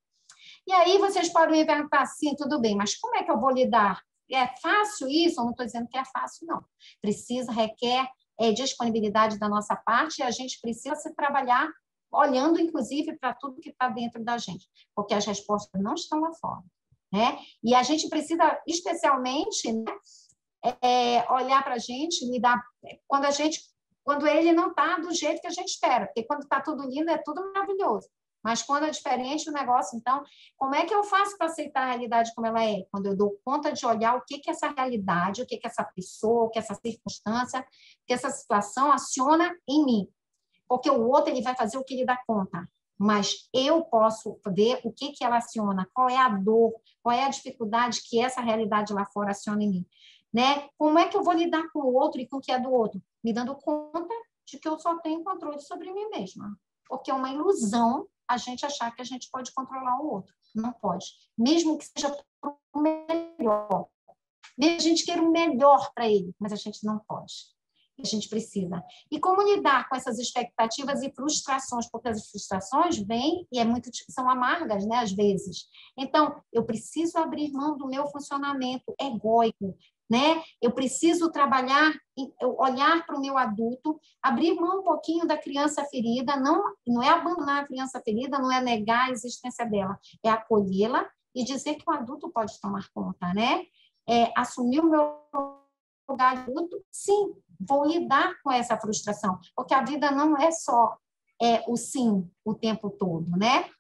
E aí vocês podem me perguntar assim, tudo bem, mas como é que eu vou lidar? É fácil isso? Eu não estou dizendo que é fácil, não. Requer disponibilidade da nossa parte e a gente precisa se trabalhar olhando, inclusive, para tudo que está dentro da gente, porque as respostas não estão lá fora, né? E a gente precisa, especialmente, né, olhar para a gente, lidar quando ele não está do jeito que a gente espera, porque quando está tudo lindo, é tudo maravilhoso. Mas quando é diferente o negócio, então, como é que eu faço para aceitar a realidade como ela é? Quando eu dou conta de olhar o que é essa realidade, o que é essa pessoa, o que é essa circunstância, o que essa situação aciona em mim. Porque o outro ele vai fazer o que ele dá conta. Mas eu posso ver o que ela aciona, qual é a dor, qual é a dificuldade que essa realidade lá fora aciona em mim. Né? Como é que eu vou lidar com o outro e com o que é do outro? Me dando conta de que eu só tenho controle sobre mim mesma. Porque é uma ilusão a gente achar que a gente pode controlar o outro. Não pode. Mesmo que seja o melhor. Mesmo a gente queira o melhor para ele, mas a gente não pode. A gente precisa. E como lidar com essas expectativas e frustrações? Porque as frustrações vêm e são amargas, né, às vezes. Então, eu preciso abrir mão do meu funcionamento egóico, né? Eu preciso trabalhar, olhar para o meu adulto, abrir mão um pouquinho da criança ferida, não é abandonar a criança ferida, não é negar a existência dela, é acolhê-la e dizer que o adulto pode tomar conta, né? Assumir o meu lugar de adulto, sim, vou lidar com essa frustração, porque a vida não é só o sim o tempo todo, né?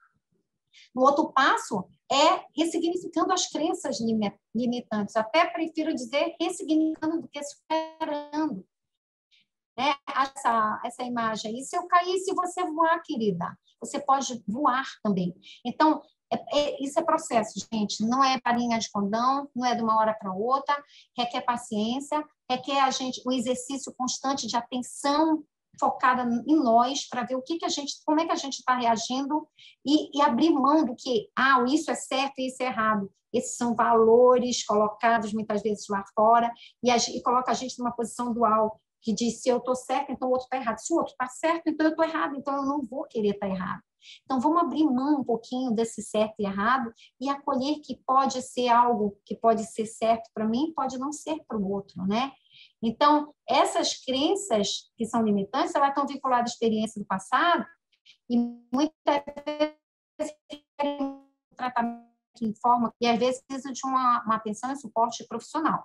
O outro passo é ressignificando as crenças limitantes. Até prefiro dizer ressignificando do que superando. Né? Essa imagem. E se eu cair, se você voar, querida? Você pode voar também. Então, isso é processo, gente. Não é farinha de condão, não é de uma hora para outra. Requer paciência, requer um exercício constante de atenção focada em nós, para ver como é que a gente está reagindo e abrir mão do que, isso é certo e isso é errado. Esses são valores colocados muitas vezes lá fora e coloca a gente numa posição dual, que diz, se eu estou certa, então o outro está errado. Se o outro está certo, então eu estou errado, então eu não vou querer estar errado. Então, vamos abrir mão um pouquinho desse certo e errado e acolher que pode ser algo que pode ser certo para mim, pode não ser para o outro, né? Então, essas crenças que são limitantes, elas estão vinculadas à experiência do passado e muitas vezes querem um tratamento em forma e às vezes precisam de uma atenção e suporte profissional.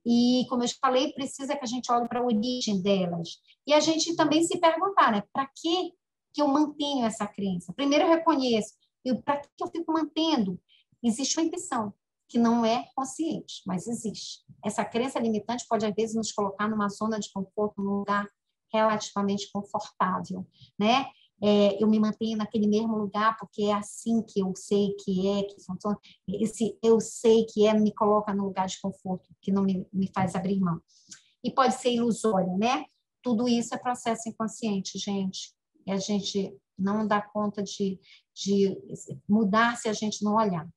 E, como eu te falei, precisa que a gente olhe para a origem delas. E a gente também se perguntar, né? Para que eu mantenho essa crença? Primeiro eu reconheço. E para que eu fico mantendo? Existe uma intenção, que não é consciente, mas existe. Essa crença limitante pode, às vezes, nos colocar numa zona de conforto, num lugar relativamente confortável, né? Eu me mantenho naquele mesmo lugar porque é assim que eu sei que funciona. Esse eu sei que me coloca num lugar de conforto, que não me faz abrir mão. E pode ser ilusório, né? Tudo isso é processo inconsciente, gente. E a gente não dá conta de mudar se a gente não olhar.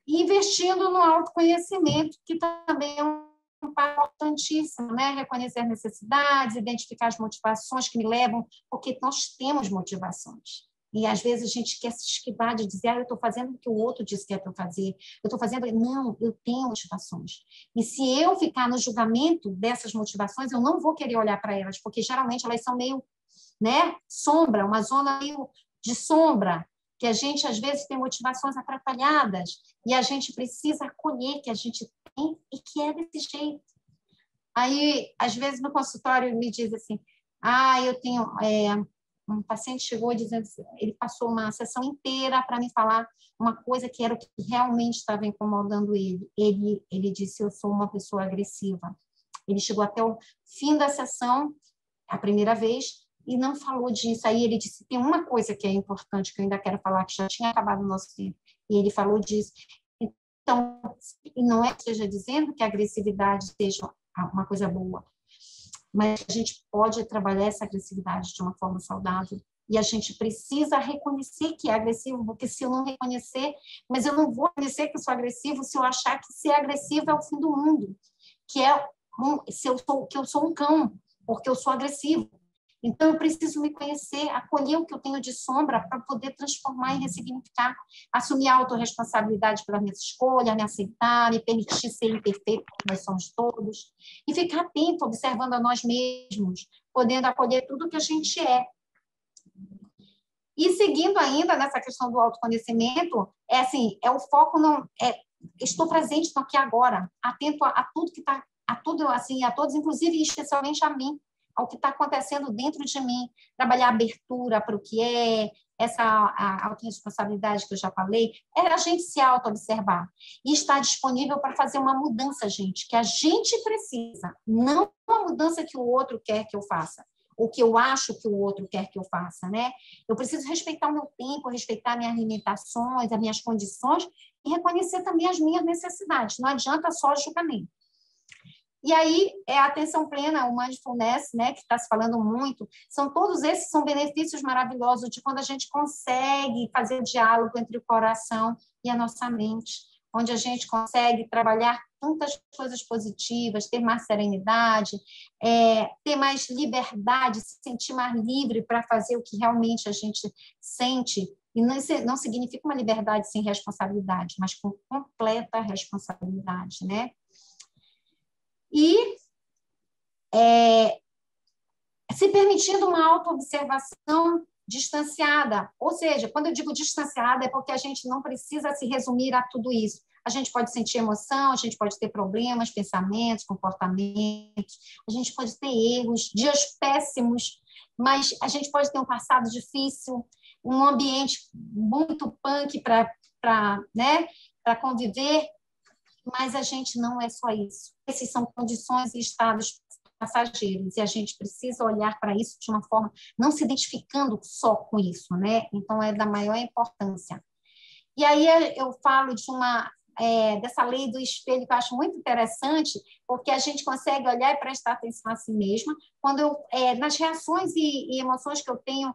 E investindo no autoconhecimento, que também é um importantíssimo, né? Reconhecer as necessidades, identificar as motivações que me levam, porque nós temos motivações. E, às vezes, a gente quer se esquivar de dizer, eu estou fazendo o que o outro disse que é para eu fazer. Eu estou fazendo... Não, eu tenho motivações. E se eu ficar no julgamento dessas motivações, eu não vou querer olhar para elas, porque, geralmente, elas são meio, né? Sombra, uma zona meio de sombra, que a gente, às vezes, tem motivações atrapalhadas e a gente precisa acolher que a gente tem e que é desse jeito. Aí, às vezes, no consultório, me diz assim, eu tenho... um paciente chegou dizendo, ele passou uma sessão inteira para me falar uma coisa que era o que realmente estava incomodando ele. Ele disse, eu sou uma pessoa agressiva. Ele chegou até o fim da sessão, a primeira vez, e não falou disso. Aí ele disse, tem uma coisa que é importante, que eu ainda quero falar, que já tinha acabado o nosso tempo. E ele falou disso. Então, não é que esteja dizendo que a agressividade seja uma coisa boa, mas a gente pode trabalhar essa agressividade de uma forma saudável. E a gente precisa reconhecer que é agressivo, porque se eu não reconhecer, mas eu não vou reconhecer que eu sou agressivo se eu achar que ser agressivo é o fim do mundo, que eu sou um cão, porque eu sou agressivo. Então, eu preciso me conhecer, acolher o que eu tenho de sombra para poder transformar e ressignificar, assumir a autorresponsabilidade pelas minhas escolhas, me aceitar, me permitir ser imperfeito, como nós somos todos, e ficar atento, observando a nós mesmos, podendo acolher tudo que a gente é. E seguindo ainda nessa questão do autoconhecimento, o foco estou presente no aqui e agora, atento a tudo que está, a todos, inclusive e especialmente a mim, ao que está acontecendo dentro de mim, trabalhar a abertura para o que é, a autorresponsabilidade que eu já falei, é a gente se auto-observar e estar disponível para fazer uma mudança, gente, que a gente precisa, não uma mudança que o outro quer que eu faça, ou que eu acho que o outro quer que eu faça, né? Eu preciso respeitar o meu tempo, respeitar minhas limitações, as minhas condições e reconhecer também as minhas necessidades, não adianta só julgamento. E aí, a atenção plena, o mindfulness, né, que está se falando muito, todos esses são benefícios maravilhosos de quando a gente consegue fazer o diálogo entre o coração e a nossa mente. onde a gente consegue trabalhar tantas coisas positivas, ter mais serenidade, ter mais liberdade, se sentir mais livre para fazer o que realmente a gente sente. E não significa uma liberdade sem responsabilidade, mas com completa responsabilidade, né? E se permitindo uma autoobservação distanciada. Ou seja, quando eu digo distanciada, é porque a gente não precisa se resumir a tudo isso. A gente pode sentir emoção, a gente pode ter problemas, pensamentos, comportamentos, a gente pode ter erros, dias péssimos, mas a gente pode ter um passado difícil, um ambiente muito punk para conviver, mas a gente não é só isso. Essas são condições e estados passageiros, e a gente precisa olhar para isso de uma forma, não se identificando só com isso, né? Então, é da maior importância. E aí eu falo dessa lei do espelho, que eu acho muito interessante, porque a gente consegue olhar e prestar atenção a si mesma, nas reações e emoções que eu tenho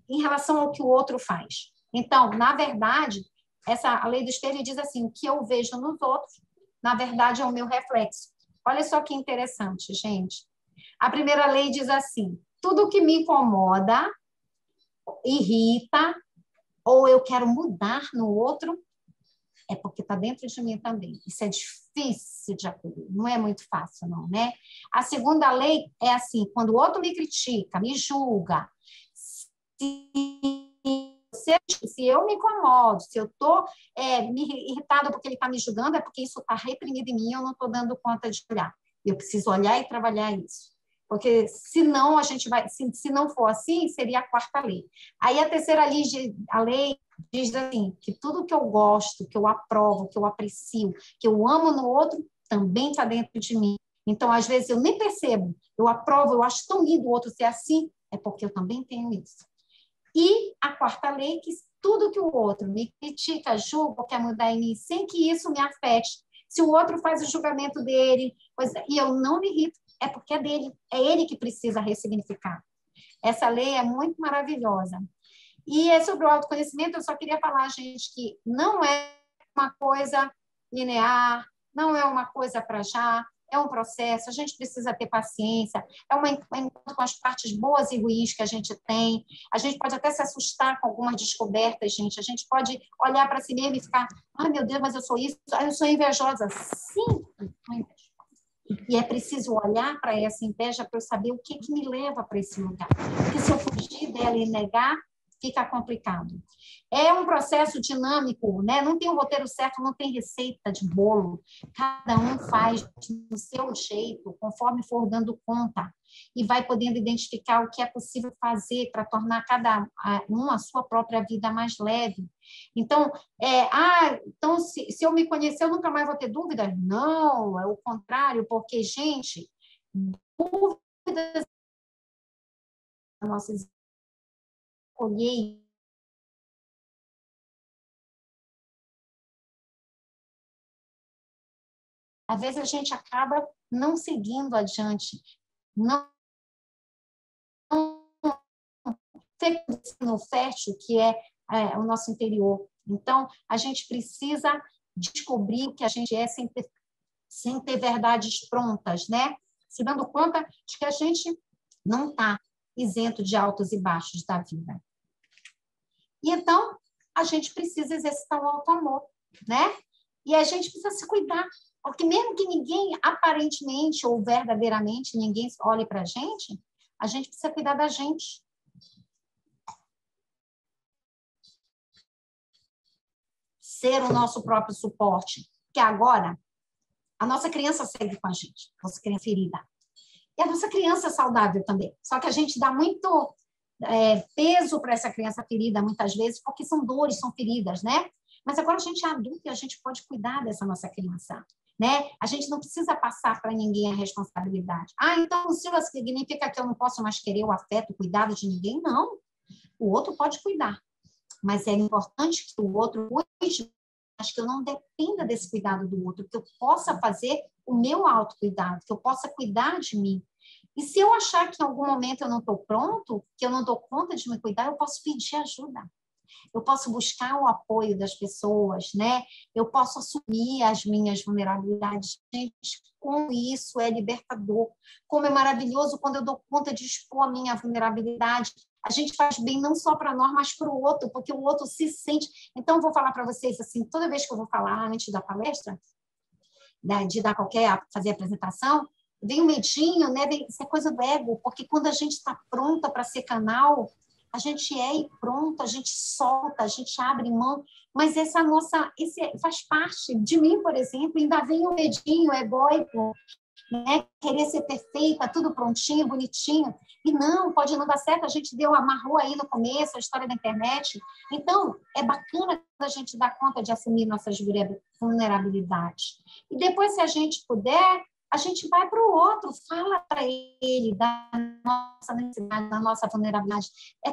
em relação ao que o outro faz. Então, na verdade, a lei do espelho diz assim, o que eu vejo nos outros, na verdade, é o meu reflexo. Olha só que interessante, gente. A primeira lei diz assim, tudo que me incomoda, irrita, ou eu quero mudar no outro, é porque está dentro de mim também. Isso é difícil de acolher, não é muito fácil, não, né? A segunda lei é assim, quando o outro me critica, me julga, se eu me incomodo, se eu estou irritada porque ele está me julgando, é porque isso está reprimido em mim, eu não estou dando conta de olhar. Eu preciso olhar e trabalhar isso. Porque, senão, a gente vai... Se não for assim, seria a quarta lei. Aí, a terceira lei, diz assim, que tudo que eu gosto, que eu aprovo, que eu aprecio, que eu amo no outro, também está dentro de mim. Então, às vezes, eu nem percebo. Eu aprovo, eu acho tão lindo o outro ser assim, é porque eu também tenho isso. E a quarta lei, que tudo que o outro me critica, julga, quer mudar em mim, sem que isso me afete. Se o outro faz o julgamento dele, e eu não me irrito, é porque é dele, é ele que precisa ressignificar. Essa lei é muito maravilhosa. E sobre o autoconhecimento, eu só queria falar, gente, que não é uma coisa linear, não é uma coisa para já, é um processo, a gente precisa ter paciência, é um encontro com as partes boas e ruins que a gente tem, a gente pode até se assustar com algumas descobertas, gente, a gente pode olhar para si mesmo e ficar, ai, meu Deus, mas eu sou isso, eu sou invejosa. Sim, eu sou invejosa. E é preciso olhar para essa inveja para eu saber o que me leva para esse lugar. Porque se eu fugir dela e negar, fica complicado. É um processo dinâmico, né? Não tem um roteiro certo, não tem receita de bolo. Cada um faz do seu jeito, conforme for dando conta, e vai podendo identificar o que é possível fazer para tornar cada um a sua própria vida mais leve. Então, então se eu me conhecer, eu nunca mais vou ter dúvidas? Não, é o contrário, porque, gente, dúvidas nossas olhei. Às vezes a gente acaba não seguindo adiante, não no fértil, que é o nosso interior. Então, a gente precisa descobrir o que a gente é sem ter verdades prontas, né? Se dando conta de que a gente não está isento de altos e baixos da vida. E então, a gente precisa exercitar o auto-amor, né? E a gente precisa se cuidar, porque mesmo que ninguém, aparentemente ou verdadeiramente, ninguém olhe para a gente precisa cuidar da gente. Ser o nosso próprio suporte, porque agora a nossa criança segue com a gente, a nossa criança ferida. E a nossa criança é saudável também, só que a gente dá muito peso para essa criança ferida, muitas vezes, porque são dores, são feridas, né? Mas agora a gente é adulto e a gente pode cuidar dessa nossa criança, né? A gente não precisa passar para ninguém a responsabilidade. Então o Silva significa que eu não posso mais querer o afeto, o cuidado de ninguém? Não. O outro pode cuidar, mas é importante que o outro cuide, mas que eu não dependa desse cuidado do outro, que eu possa fazer o meu autocuidado, que eu possa cuidar de mim. E se eu achar que em algum momento eu não estou pronto, que eu não dou conta de me cuidar, eu posso pedir ajuda. eu posso buscar o apoio das pessoas, né? Eu posso assumir as minhas vulnerabilidades. Gente, como isso é libertador, como é maravilhoso quando eu dou conta de expor a minha vulnerabilidade. A gente faz bem não só para nós, mas para o outro, porque o outro se sente. Então, eu vou falar para vocês assim, toda vez que eu vou falar antes da palestra, né, de dar fazer apresentação, vem um medinho, né? Isso é coisa do ego, porque quando a gente está pronta para ser canal, a gente é e pronto, a gente solta, a gente abre mão, mas esse faz parte de mim, por exemplo, ainda vem um medinho egóico, né? Querer ser perfeita, tudo prontinho, bonitinho, e não, pode não dar certo, a gente amarrou aí no começo, a história da internet. Então, é bacana a gente dar conta de assumir nossas vulnerabilidades. E depois, se a gente puder, a gente vai para o outro, fala para ele da nossa necessidade, da nossa vulnerabilidade. É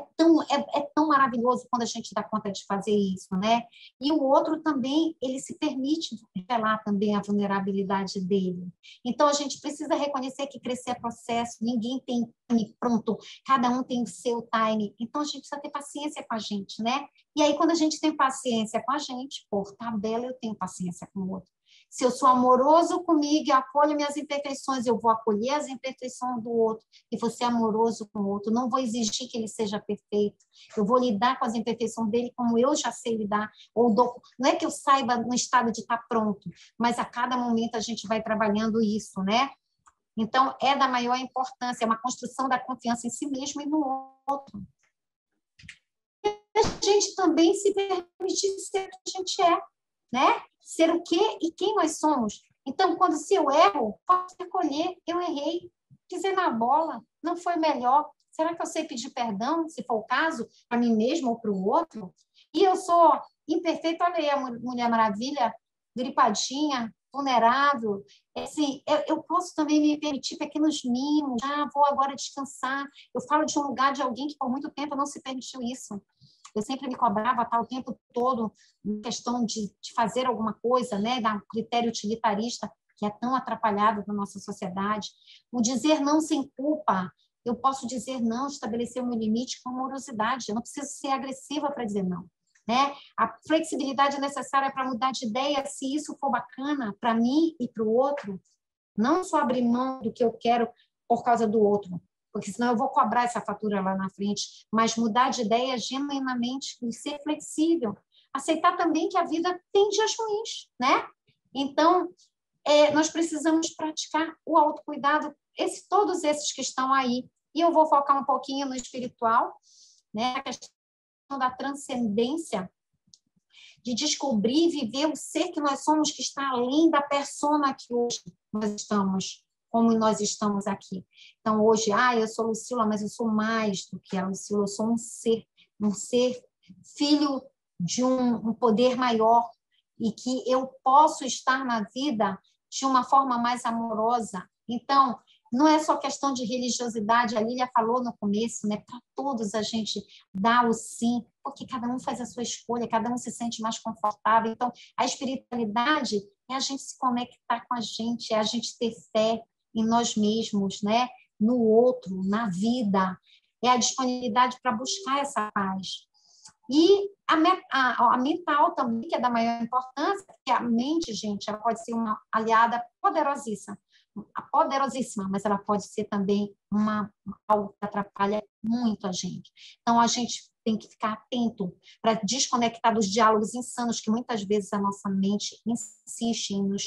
tão maravilhoso quando a gente dá conta de fazer isso, né? E o outro também, ele se permite revelar também a vulnerabilidade dele. Então, a gente precisa reconhecer que crescer é processo, ninguém tem time pronto, cada um tem o seu time. Então, a gente precisa ter paciência com a gente, né? E aí, quando a gente tem paciência com a gente, por tabela, eu tenho paciência com o outro. Se eu sou amoroso comigo e acolho minhas imperfeições, eu vou acolher as imperfeições do outro e vou ser amoroso com o outro. Não vou exigir que ele seja perfeito. Eu vou lidar com as imperfeições dele como eu já sei lidar. Não é que eu saiba no estado de estar pronto, mas a cada momento a gente vai trabalhando isso, né? Então, é da maior importância, é uma construção da confiança em si mesmo e no outro. E a gente também se permitir ser o que a gente é, né? Ser o quê e quem nós somos. Então, se eu erro, posso recolher, eu errei, pisei na bola, não foi melhor. Será que eu sei pedir perdão, se for o caso, para mim mesmo ou para o outro? E eu sou imperfeita, olha aí a Mulher Maravilha, gripadinha, vulnerável. Assim, eu posso também me permitir pequenos mimos, vou agora descansar. Eu falo de um lugar de alguém que por muito tempo não se permitiu isso. Eu sempre me cobrava o tempo todo em questão de fazer alguma coisa, né, da critério utilitarista, que é tão atrapalhado na nossa sociedade. O dizer não sem culpa. Eu posso dizer não, estabelecer o meu limite com amorosidade. Eu não preciso ser agressiva para dizer não, né? A flexibilidade é necessária para mudar de ideia, se isso for bacana para mim e para o outro. Não só abrir mão do que eu quero por causa do outro, porque senão eu vou cobrar essa fatura lá na frente, mas mudar de ideia genuinamente e ser flexível. Aceitar também que a vida tem dias ruins, né? Então, nós precisamos praticar o autocuidado, todos esses que estão aí. E eu vou focar um pouquinho no espiritual, né? A questão da transcendência, de descobrir e viver o ser que nós somos, que está além da persona que hoje nós estamos, como nós estamos aqui. Então, hoje, eu sou Lucila, mas eu sou mais do que a Lucila, eu sou um ser filho de um poder maior e que eu posso estar na vida de uma forma mais amorosa. Então, não é só questão de religiosidade, a Lília falou no começo, né? Para todos a gente dá o sim, porque cada um faz a sua escolha, cada um se sente mais confortável. Então, a espiritualidade é a gente se conectar com a gente, é a gente ter fé em nós mesmos, né? No outro, na vida. É a disponibilidade para buscar essa paz. E a mental também, que é da maior importância, porque a mente, gente, ela pode ser uma aliada poderosíssima, mas ela pode ser também algo que atrapalha muito a gente. Então, a gente tem que ficar atento para desconectar dos diálogos insanos que muitas vezes a nossa mente insiste em nos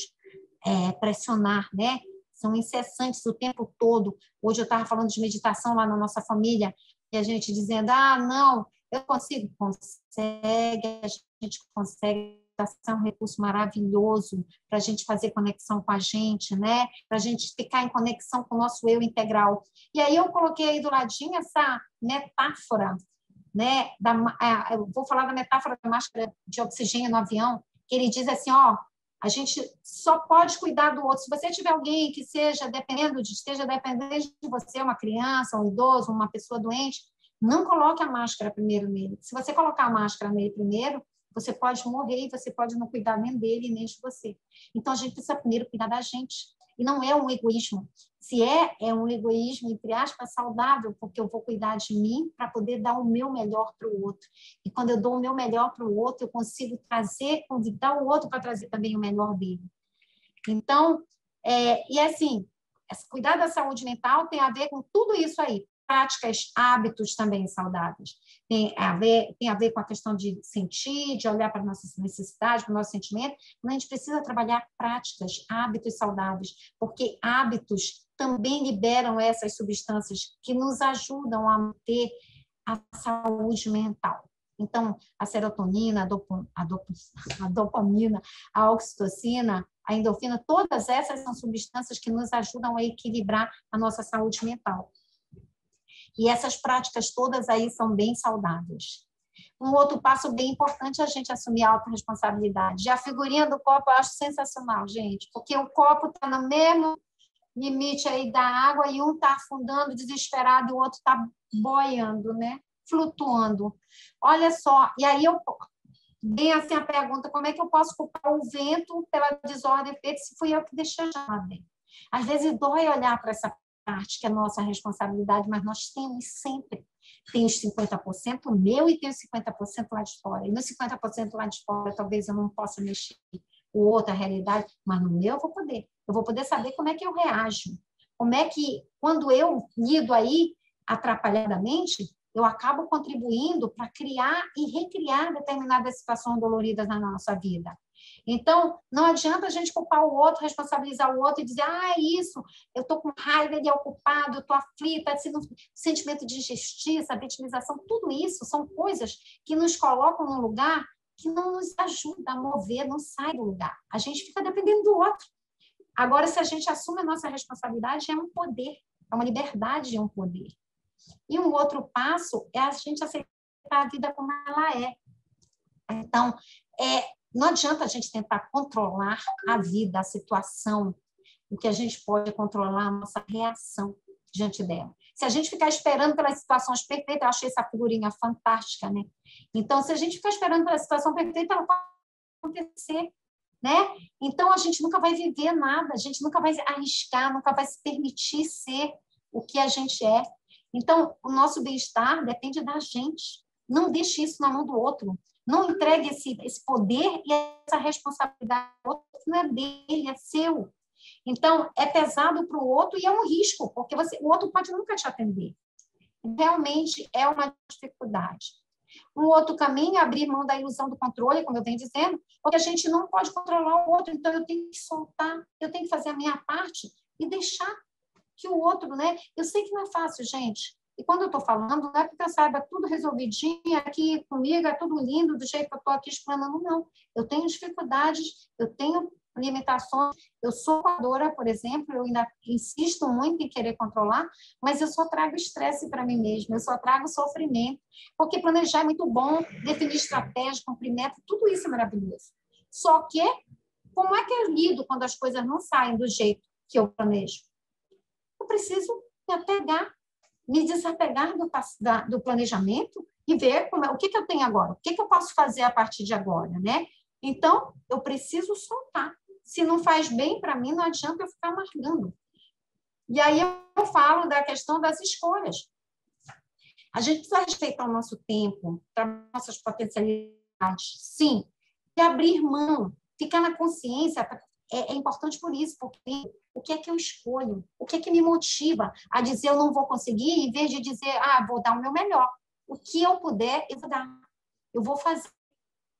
pressionar, né? São incessantes o tempo todo. Hoje eu estava falando de meditação lá na nossa família, e a gente dizendo, não, eu consigo. Consegue, a gente consegue. É um recurso maravilhoso para a gente fazer conexão com a gente, né? Para a gente ficar em conexão com o nosso eu integral. E aí eu coloquei aí do ladinho essa metáfora, né? Eu vou falar da metáfora da máscara de oxigênio no avião, que ele diz assim, a gente só pode cuidar do outro. Se você tiver alguém que esteja dependendo de você, uma criança, um idoso, uma pessoa doente, não coloque a máscara primeiro nele. Se você colocar a máscara nele primeiro, você pode morrer e você pode não cuidar nem dele nem de você. Então, a gente precisa primeiro cuidar da gente. E não é um egoísmo. Se é um egoísmo, entre aspas, saudável, porque eu vou cuidar de mim para poder dar o meu melhor para o outro. E quando eu dou o meu melhor para o outro, eu consigo convidar o outro para trazer também o melhor dele. Então, e assim, cuidar da saúde mental tem a ver com tudo isso aí. Práticas, hábitos também saudáveis. Tem a ver com a questão de sentir, de olhar para nossas necessidades, para o nosso sentimento, mas a gente precisa trabalhar práticas, hábitos saudáveis, porque hábitos também liberam essas substâncias que nos ajudam a manter a saúde mental. Então, a serotonina, a dopamina, a oxitocina, a endorfina, todas essas são substâncias que nos ajudam a equilibrar a nossa saúde mental. E essas práticas todas aí são bem saudáveis. Um outro passo bem importante é a gente assumir a autorresponsabilidade. A figurinha do copo eu acho sensacional, gente, porque o copo está no mesmo limite aí da água e um está afundando desesperado e o outro está boiando, né? Flutuando. Olha só, e aí vem assim a pergunta, como é que eu posso culpar o vento pela desordem feita se fui eu que deixei a chama dentro? Às vezes dói olhar para essa parte que é nossa responsabilidade, mas nós temos sempre. Tem os 50% meu e tem os 50% lá de fora. E nos 50% lá de fora, talvez eu não possa mexer o outro, a realidade, mas no meu eu vou poder. Eu vou poder saber como é que eu reajo. Como é que, quando eu lido aí atrapalhadamente, eu acabo contribuindo para criar e recriar determinadas situações doloridas na nossa vida. Então, não adianta a gente culpar o outro, responsabilizar o outro e dizer, é isso, eu estou com raiva, ele é o culpado, eu estou aflita, sentimento de injustiça, vitimização, tudo isso são coisas que nos colocam num lugar que não nos ajuda a mover, não sai do lugar. A gente fica dependendo do outro. Agora, se a gente assume a nossa responsabilidade, é um poder, é uma liberdade, é um poder. E um outro passo é a gente aceitar a vida como ela é. Então, não adianta a gente tentar controlar a vida, a situação. O que a gente pode controlar é a nossa reação diante dela. Se a gente ficar esperando pelas situações perfeitas, eu achei essa figurinha fantástica, né? Então, se a gente ficar esperando pela situação perfeita, ela pode acontecer, né? Então, a gente nunca vai viver nada, a gente nunca vai arriscar, nunca vai se permitir ser o que a gente é. Então, o nosso bem-estar depende da gente. Não deixe isso na mão do outro. Não entregue esse poder e essa responsabilidade ao outro, que não é dele, é seu. Então, é pesado para o outro e é um risco, porque o outro pode nunca te atender. Realmente é uma dificuldade. Um outro caminho é abrir mão da ilusão do controle, como eu venho dizendo, porque a gente não pode controlar o outro, então eu tenho que soltar, eu tenho que fazer a minha parte e deixar que o outro, né? Eu sei que não é fácil, gente. E quando eu estou falando, não é porque eu saiba tudo resolvidinho, aqui comigo é tudo lindo, do jeito que eu estou aqui explanando, não. Eu tenho dificuldades, eu tenho limitações, eu sou coadora, por exemplo, eu ainda insisto muito em querer controlar, mas eu só trago estresse para mim mesma, eu só trago sofrimento, porque planejar é muito bom, definir estratégia, cumprir meta, tudo isso é maravilhoso. Só que, como é que eu lido quando as coisas não saem do jeito que eu planejo? Eu preciso me desapegar do planejamento e ver o que eu tenho agora, o que eu posso fazer a partir de agora, né? Então, eu preciso soltar. Se não faz bem para mim, não adianta eu ficar amargando. E aí eu falo da questão das escolhas. A gente precisa respeitar o nosso tempo, nossas potencialidades, sim, e abrir mão, ficar na consciência é importante por isso, porque o que é que eu escolho? O que é que me motiva a dizer eu não vou conseguir, em vez de dizer, vou dar o meu melhor. O que eu puder, eu vou dar. Eu vou fazer.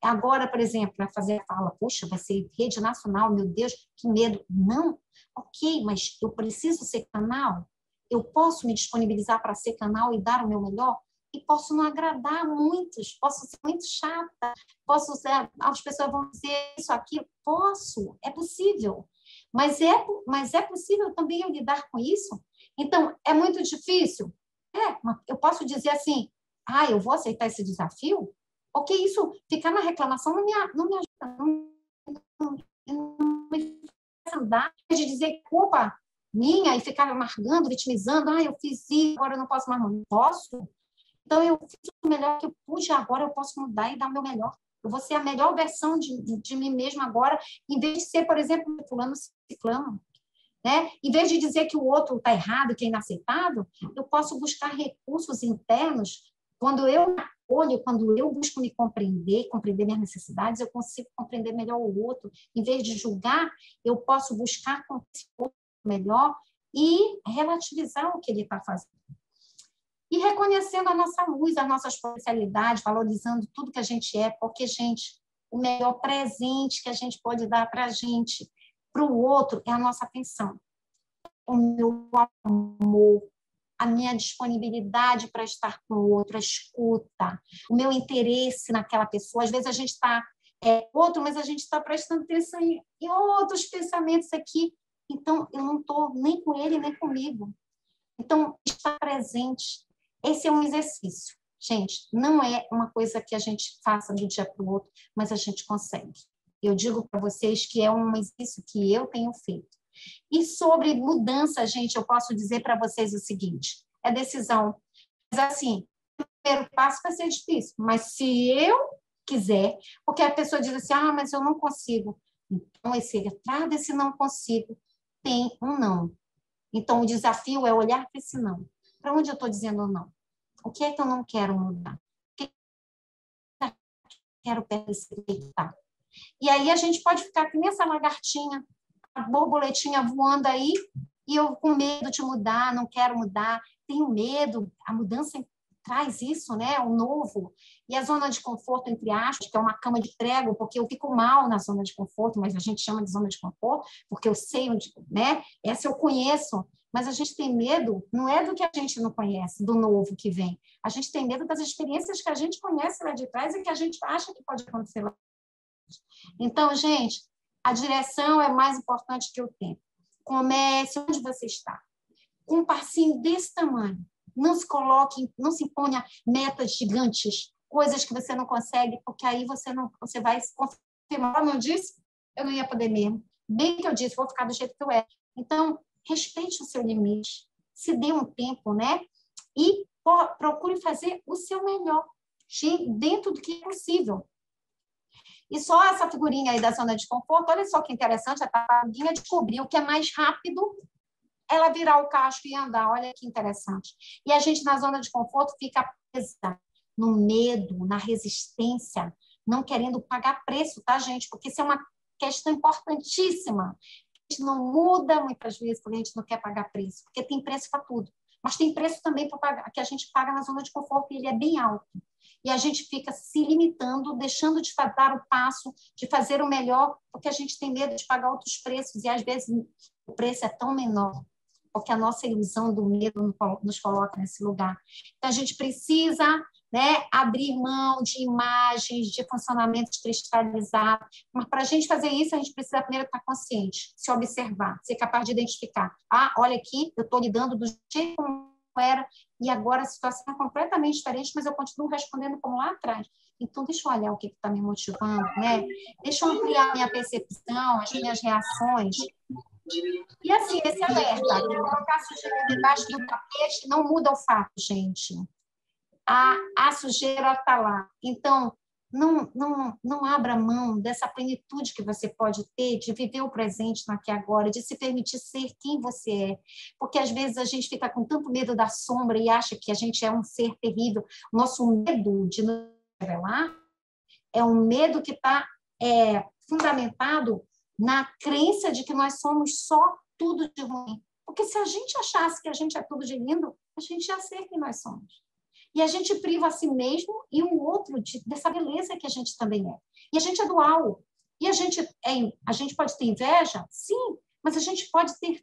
Agora, por exemplo, para fazer a fala, poxa, vai ser rede nacional, meu Deus, que medo. Não, ok, mas eu preciso ser canal? Eu posso me disponibilizar para ser canal e dar o meu melhor? E posso não agradar muitos, posso ser muito chata, as pessoas vão dizer isso aqui, posso, é possível. Mas é possível também eu lidar com isso? Então, é muito difícil? Eu posso dizer assim, eu vou aceitar esse desafio? Ok, isso, ficar na reclamação não me ajuda, não me faz andar, de dizer culpa minha e ficar amargando, vitimizando, eu fiz isso, agora eu não posso mais, não posso. Então, eu fiz o melhor que eu pude, agora eu posso mudar e dar o meu melhor. Eu vou ser a melhor versão de mim mesma agora, em vez de ser, por exemplo, fulano ciclano. né? Em vez de dizer que o outro está errado, que é inaceitável, eu posso buscar recursos internos. Quando eu olho, quando eu busco me compreender minhas necessidades, eu consigo compreender melhor o outro. Em vez de julgar, eu posso buscar compreender o outro melhor e relativizar o que ele está fazendo. E reconhecendo a nossa luz, as nossas potencialidades, valorizando tudo que a gente é, porque, gente, o melhor presente que a gente pode dar para a gente, para o outro, é a nossa atenção. O meu amor, a minha disponibilidade para estar com o outro, a escuta, o meu interesse naquela pessoa. Às vezes a gente está outro, mas a gente está prestando atenção em outros pensamentos aqui. Então, eu não estou nem com ele, nem comigo. Então, estar presente. Esse é um exercício. Gente, não é uma coisa que a gente faça de um dia para o outro, mas a gente consegue. Eu digo para vocês que é um exercício que eu tenho feito. E sobre mudança, gente, eu posso dizer para vocês o seguinte, é decisão. Mas, assim, o primeiro passo vai ser difícil, mas se eu quiser, porque a pessoa diz assim, mas eu não consigo. Então, atrás desse não consigo, tem um não. Então, o desafio é olhar para esse não. Para onde eu estou dizendo não? O que é que eu não quero mudar? O que eu quero perspectar? E aí a gente pode ficar que nem essa lagartinha, a borboletinha voando aí, e eu com medo de mudar, não quero mudar, tenho medo, a mudança traz isso, né? O novo. E a zona de conforto, entre aspas, que é uma cama de prego, porque eu fico mal na zona de conforto, mas a gente chama de zona de conforto, porque eu sei onde, né? Essa eu conheço, mas a gente tem medo, não é do que a gente não conhece, do novo que vem. A gente tem medo das experiências que a gente conhece lá de trás e que a gente acha que pode acontecer lá. Então, gente, a direção é mais importante que o tempo. Comece onde você está. Com um passinho desse tamanho. Não se coloque, não se imponha metas gigantes, coisas que você não consegue, porque aí você vai se confirmar. Como eu disse, eu não ia poder mesmo. Bem que eu disse, vou ficar do jeito que eu é. Então, respeite o seu limite, se dê um tempo, né? E procure fazer o seu melhor, dentro do que é possível. E só essa figurinha aí da zona de conforto, olha só que interessante, a tartaruguinha descobriu que é mais rápido ela virar o casco e andar, olha que interessante. E a gente na zona de conforto fica presa no medo, na resistência, não querendo pagar preço, tá, gente? Porque isso é uma questão importantíssima. A gente não muda muitas vezes porque a gente não quer pagar preço, porque tem preço para tudo. Mas tem preço também que a gente paga na zona de conforto e ele é bem alto. E a gente fica se limitando, deixando de dar o passo, de fazer o melhor, porque a gente tem medo de pagar outros preços, e às vezes o preço é tão menor, porque a nossa ilusão do medo nos coloca nesse lugar. Então, a gente precisa, né, abrir mão de imagens, de funcionamentos cristalizados, mas para a gente fazer isso, a gente precisa primeiro estar consciente, se observar, ser capaz de identificar. Olha aqui, eu estou lidando do jeito como era, e agora a situação é completamente diferente, mas eu continuo respondendo como lá atrás. Então, deixa eu olhar o que está me motivando, né? Deixa eu ampliar a minha percepção, as minhas reações. E assim, esse alerta, colocar a sujeira debaixo do tapete não muda o fato, gente. A sujeira está lá. Então, não abra mão dessa plenitude que você pode ter, de viver o presente no aqui e agora, de se permitir ser quem você é. Porque, às vezes, a gente fica com tanto medo da sombra e acha que a gente é um ser terrível. O nosso medo de nos revelar é um medo que está fundamentado na crença de que nós somos só tudo de ruim. Porque se a gente achasse que a gente é tudo de lindo, a gente já sei quem nós somos. E a gente priva a si mesmo e o outro dessa beleza que a gente também é. E a gente é dual. E a gente pode ter inveja? Sim, mas a gente pode ter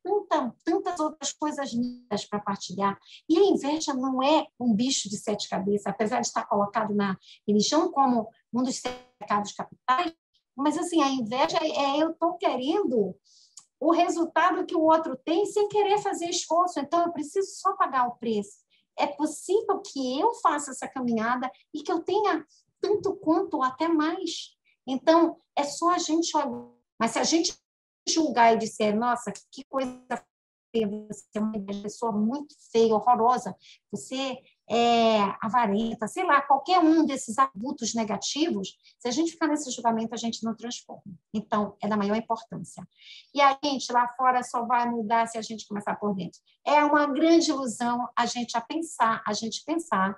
tantas outras coisas lindas para partilhar. E a inveja não é um bicho de 7 cabeças, apesar de estar colocado na religião como um dos 7 pecados capitais, mas, assim, a inveja eu estou querendo o resultado que o outro tem sem querer fazer esforço. Então, eu preciso só pagar o preço. É possível que eu faça essa caminhada e que eu tenha tanto quanto, até mais. Então, é só a gente olhar. Mas se a gente julgar e disser, nossa, que coisa feia, você é uma pessoa muito feia, horrorosa, você avarenta, sei lá, qualquer um desses atributos negativos, se a gente ficar nesse julgamento, a gente não transforma. Então, é da maior importância. E a gente lá fora só vai mudar se a gente começar por dentro. É uma grande ilusão a gente pensar.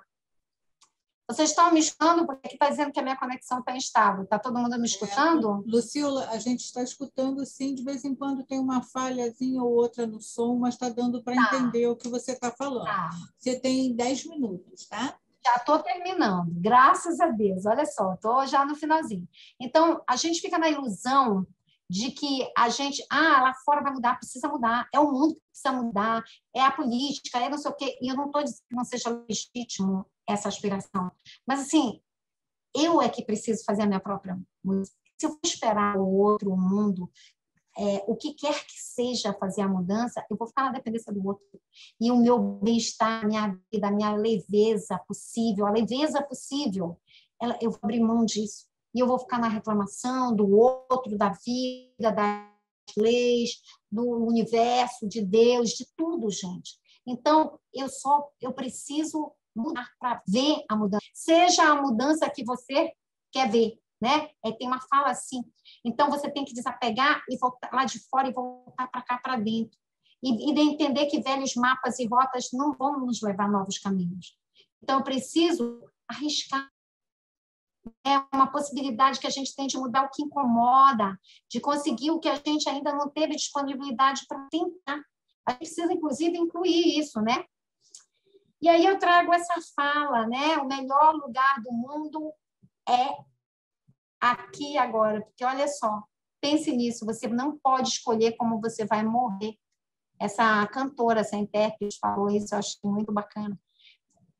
Vocês estão me escutando? Porque aqui está dizendo que a minha conexão está instável. Está todo mundo me escutando? Lucila, a gente está escutando, sim. De vez em quando tem uma falhazinha ou outra no som, mas está dando para entender o que você está falando. Tá. Você tem 10 minutos, tá? Já estou terminando, graças a Deus. Olha só, estou já no finalzinho. Então, a gente fica na ilusão de que a gente, lá fora vai mudar, precisa mudar, é o mundo que precisa mudar, é a política, é não sei o quê. E eu não estou dizendo que não seja legítimo essa aspiração. Mas, assim, eu é que preciso fazer a minha própria música. Se eu for esperar o outro, o mundo, o que quer que seja fazer a mudança, eu vou ficar na dependência do outro. E o meu bem-estar, a minha vida, a minha leveza possível, eu vou abrir mão disso. E eu vou ficar na reclamação do outro, da vida, das leis, do universo, de Deus, de tudo, gente. Então, eu preciso mudar para ver a mudança. Seja a mudança que você quer ver, né? Tem uma fala assim. Então, você tem que desapegar e voltar lá de fora e voltar para cá, para dentro. E de entender que velhos mapas e rotas não vão nos levar a novos caminhos. Então, eu preciso arriscar. É uma possibilidade que a gente tem de mudar o que incomoda, de conseguir o que a gente ainda não teve disponibilidade para tentar. A gente precisa, inclusive, incluir isso, né? E aí eu trago essa fala, né? O melhor lugar do mundo é aqui e agora. Porque, olha só, pense nisso, você não pode escolher como você vai morrer. Essa cantora, essa intérprete falou isso, eu acho muito bacana.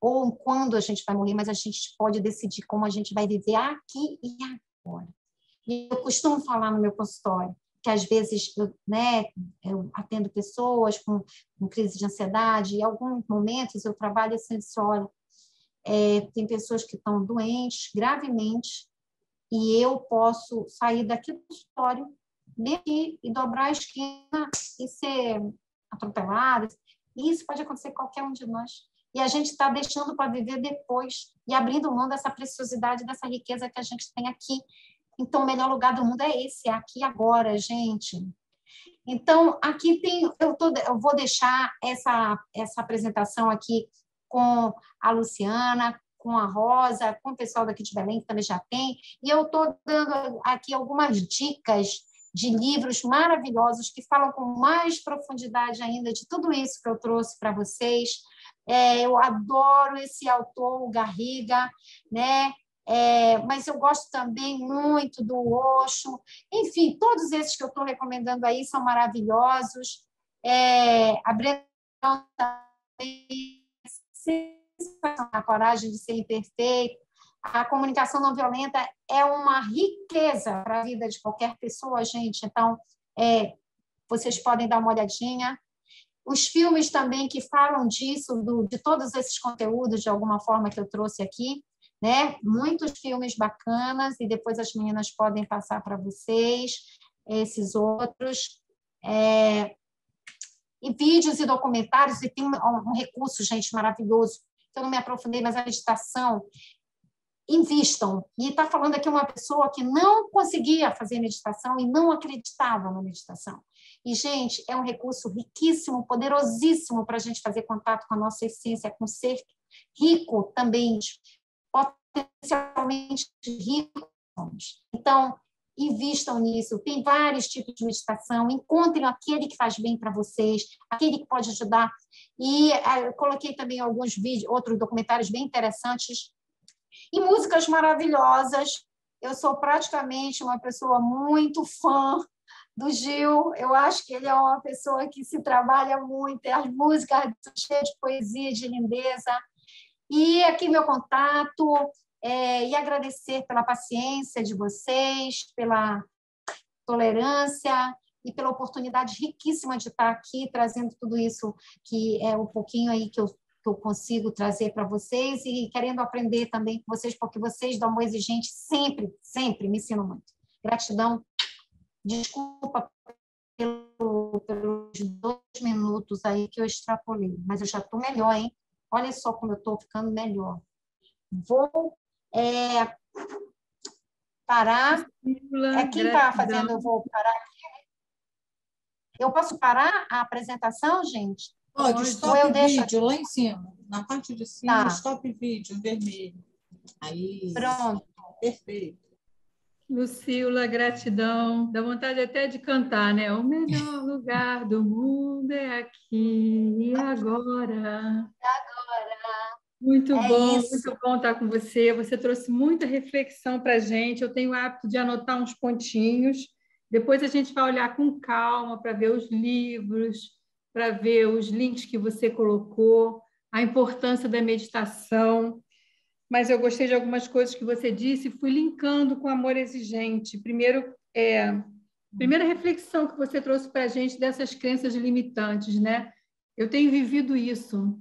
Ou quando a gente vai morrer, mas a gente pode decidir como a gente vai viver aqui e agora. E eu costumo falar no meu consultório que, às vezes, eu atendo pessoas com crise de ansiedade, e em alguns momentos eu trabalho assim, olha, tem pessoas que estão doentes gravemente, e eu posso sair daqui do consultório, vir e dobrar a esquina e ser atropelada. E isso pode acontecer com qualquer um de nós. E a gente está deixando para viver depois e abrindo mão dessa preciosidade, dessa riqueza que a gente tem aqui. Então, o melhor lugar do mundo é esse, é aqui agora, gente. Então, aqui eu vou deixar essa apresentação aqui com a Luciana, com a Rosa, com o pessoal daqui de Belém, que também já tem. E eu estou dando aqui algumas dicas de livros maravilhosos que falam com mais profundidade ainda de tudo isso que eu trouxe para vocês. Eu adoro esse autor, o Garriga, né? Mas eu gosto também muito do Osho. Enfim, todos esses que eu estou recomendando aí são maravilhosos. A Brené também, a coragem de ser imperfeito. A comunicação não violenta é uma riqueza para a vida de qualquer pessoa, gente. Então, vocês podem dar uma olhadinha. Os filmes também que falam disso, de todos esses conteúdos, de alguma forma, que eu trouxe aqui, né? Muitos filmes bacanas, e depois as meninas podem passar para vocês esses outros. E vídeos e documentários, e tem um recurso, gente, maravilhoso, que eu não me aprofundei, mas a meditação. Invistam. E está falando aqui uma pessoa que não conseguia fazer meditação e não acreditava na meditação. E, gente, é um recurso riquíssimo, poderosíssimo para a gente fazer contato com a nossa essência, com um ser rico também, potencialmente rico. Então, invistam nisso. Tem vários tipos de meditação. Encontrem aquele que faz bem para vocês, aquele que pode ajudar. E eu coloquei também alguns vídeos, outros documentários bem interessantes. E músicas maravilhosas. Eu sou praticamente uma pessoa muito fã do Gil. Eu acho que ele é uma pessoa que se trabalha muito. As músicas cheias de poesia, de lindeza. E aqui meu contato. E agradecer pela paciência de vocês, pela tolerância e pela oportunidade riquíssima de estar aqui trazendo tudo isso, que é um pouquinho aí que eu consigo trazer para vocês, e querendo aprender também com vocês, porque vocês do Amor Exigente sempre, sempre me ensinam muito. Gratidão. Desculpa pelos 2 minutos aí que eu extrapolei, mas eu já estou melhor, hein? Olha só como eu estou ficando melhor. Vou parar. Quem está fazendo, eu vou parar aqui. Eu posso parar a apresentação, gente? Pode, stop vídeo lá em cima. Na parte de cima, stop vídeo, em vermelho. Aí. Pronto. Perfeito. Lucila, gratidão. Dá vontade até de cantar, né? O melhor lugar do mundo é aqui e agora. Muito bom estar com você. Você trouxe muita reflexão para a gente. Eu tenho o hábito de anotar uns pontinhos. Depois a gente vai olhar com calma para ver os livros, para ver os links que você colocou, a importância da meditação. Mas eu gostei de algumas coisas que você disse e fui linkando com Amor Exigente. Primeiro, primeira reflexão que você trouxe para a gente dessas crenças limitantes, né? Eu tenho vivido isso.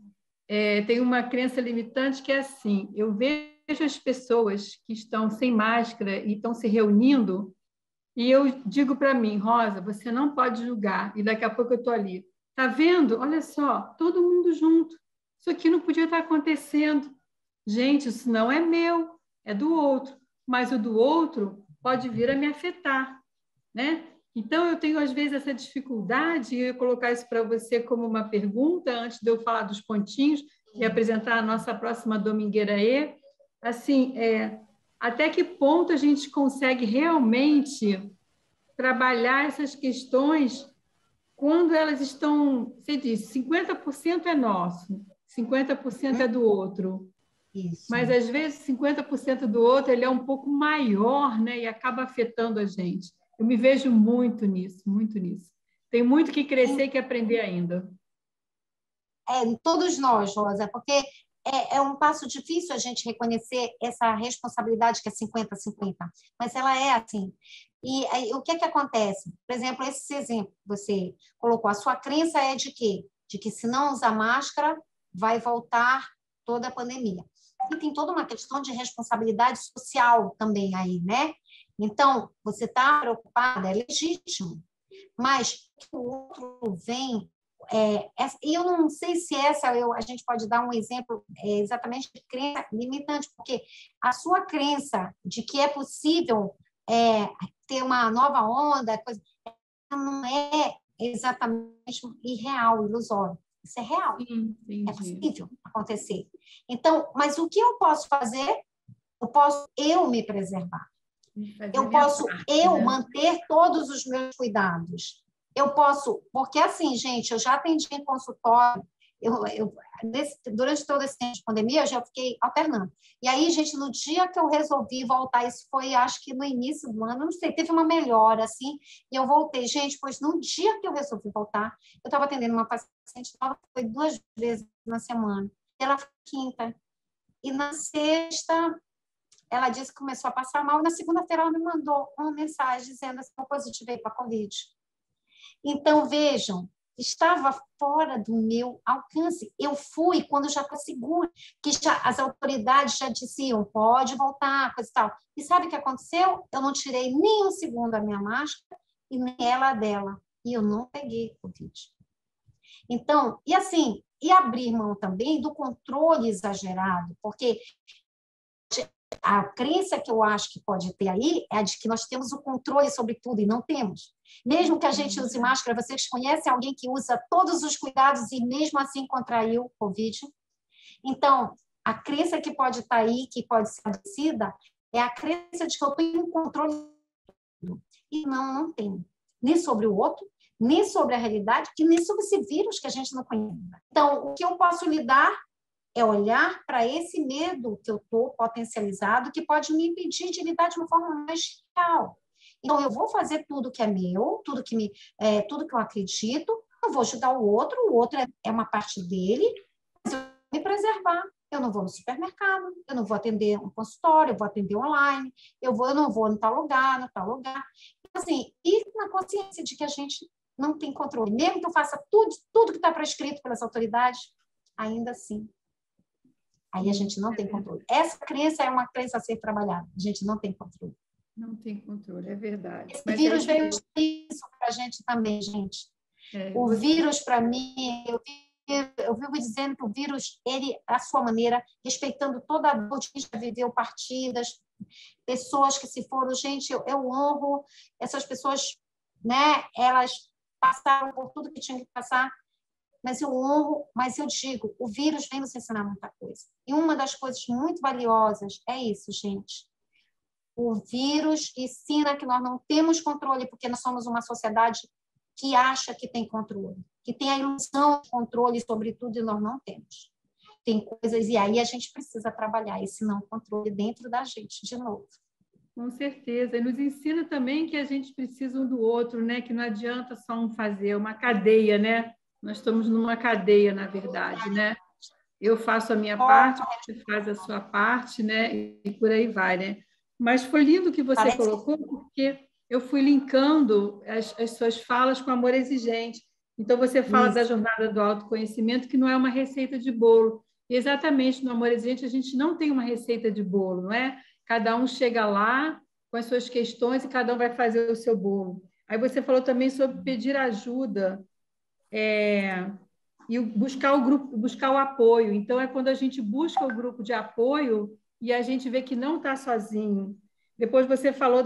Tem uma crença limitante que é assim, eu vejo as pessoas que estão sem máscara e estão se reunindo e eu digo para mim, Rosa, você não pode julgar, e daqui a pouco eu estou ali. Tá vendo? Olha só, todo mundo junto. Isso aqui não podia estar acontecendo. Gente, isso não é meu, é do outro. Mas o do outro pode vir a me afetar, né? Então, eu tenho, às vezes, essa dificuldade, e eu colocar isso para você como uma pergunta, antes de eu falar dos pontinhos e apresentar a nossa próxima domingueira aí. Assim, até que ponto a gente consegue realmente trabalhar essas questões quando elas estão, você diz, 50% é nosso, 50% é do outro. Isso. Mas, às vezes, 50% do outro ele é um pouco maior, né? E acaba afetando a gente. Eu me vejo muito nisso, muito nisso. Tem muito que crescer e que aprender ainda. Todos nós, Rosa, porque é um passo difícil a gente reconhecer essa responsabilidade que é 50-50, mas ela é assim. E aí, o que acontece? Por exemplo, esse exemplo que você colocou, a sua crença é de quê? De que se não usar máscara, vai voltar toda a pandemia. E tem toda uma questão de responsabilidade social também aí, né? Então, você está preocupada, é legítimo, mas o outro vem... E eu não sei se a gente pode dar um exemplo exatamente de crença limitante, porque a sua crença de que é possível ter uma nova onda, não é exatamente irreal, ilusório. Isso é real. Sim, é possível acontecer. Então, mas o que eu posso fazer? Eu me preservar. Eu posso manter todos os meus cuidados. Eu posso, porque assim, gente, eu já atendi em consultório, durante todo esse tempo de pandemia, eu já fiquei alternando. E aí, gente, no dia que eu resolvi voltar, isso foi, acho que no início do ano, não sei, teve uma melhora, assim, e eu voltei. Gente, pois no dia que eu resolvi voltar, eu estava atendendo uma paciente nova, foi 2 vezes na semana. Ela foi quinta. E na sexta, ela disse que começou a passar mal, e na segunda-feira ela me mandou uma mensagem dizendo assim, eu positivei para a Covid. Então, vejam, estava fora do meu alcance. Eu fui quando já estava segura, que as autoridades já diziam, pode voltar, coisa e tal. E sabe o que aconteceu? Eu não tirei nem um segundo a minha máscara e nem ela dela. E eu não peguei Covid. Então, e assim, e abrir mão também do controle exagerado, porque a crença que eu acho que pode ter aí é a de que nós temos o controle sobre tudo e não temos. Mesmo que a gente use máscara, vocês conhecem alguém que usa todos os cuidados e mesmo assim contraiu Covid? Então, a crença que pode estar aí, que pode ser adoecida, é a crença de que eu tenho controle sobre tudo. E não tenho. Nem sobre o outro, nem sobre a realidade, e nem sobre esse vírus que a gente não conhece. Então, o que eu posso lidar é olhar para esse medo que eu estou potencializado, que pode me impedir de lidar de uma forma mais real. Então, eu vou fazer tudo que é meu, tudo que eu acredito, eu vou ajudar o outro é uma parte dele, mas eu vou me preservar. Eu não vou no supermercado, eu não vou atender um consultório, eu vou atender online, eu não vou no tal lugar. Assim, e na consciência de que a gente não tem controle. Mesmo que eu faça tudo que está prescrito pelas autoridades, ainda assim, aí a gente não tem controle. Essa crença é uma crença a ser trabalhada. A gente não tem controle. Não tem controle, é verdade. Esse vírus veio isso para a gente também, gente. O vírus, para mim, eu vi eu vivo dizendo que o vírus, ele, à sua maneira, respeitando toda a dor de quem já viveu partidas, pessoas que se foram, gente, eu honro essas pessoas, né? Elas passaram por tudo que tinham que passar, mas eu honro, mas eu digo, o vírus vem nos ensinar muita coisa. E uma das coisas muito valiosas é isso, gente. O vírus ensina que nós não temos controle, porque nós somos uma sociedade que acha que tem controle, que tem a ilusão de controle sobre tudo e nós não temos. Tem coisas, e aí a gente precisa trabalhar esse não controle dentro da gente, de novo. Com certeza. E nos ensina também que a gente precisa um do outro, né? Que não adianta só um fazer, uma cadeia, né? Nós estamos numa cadeia, na verdade, né? Eu faço a minha parte, você faz a sua parte, né? E por aí vai, né? Mas foi lindo o que você colocou, porque eu fui linkando as suas falas com amor exigente. Então, você fala da jornada do autoconhecimento, que não é uma receita de bolo. E exatamente no amor exigente, a gente não tem uma receita de bolo, não é? Cada um chega lá com as suas questões e cada um vai fazer o seu bolo. Aí você falou também sobre pedir ajuda e buscar o grupo, buscar o apoio. Então, é quando a gente busca o grupo de apoio e a gente vê que não está sozinho. Depois você falou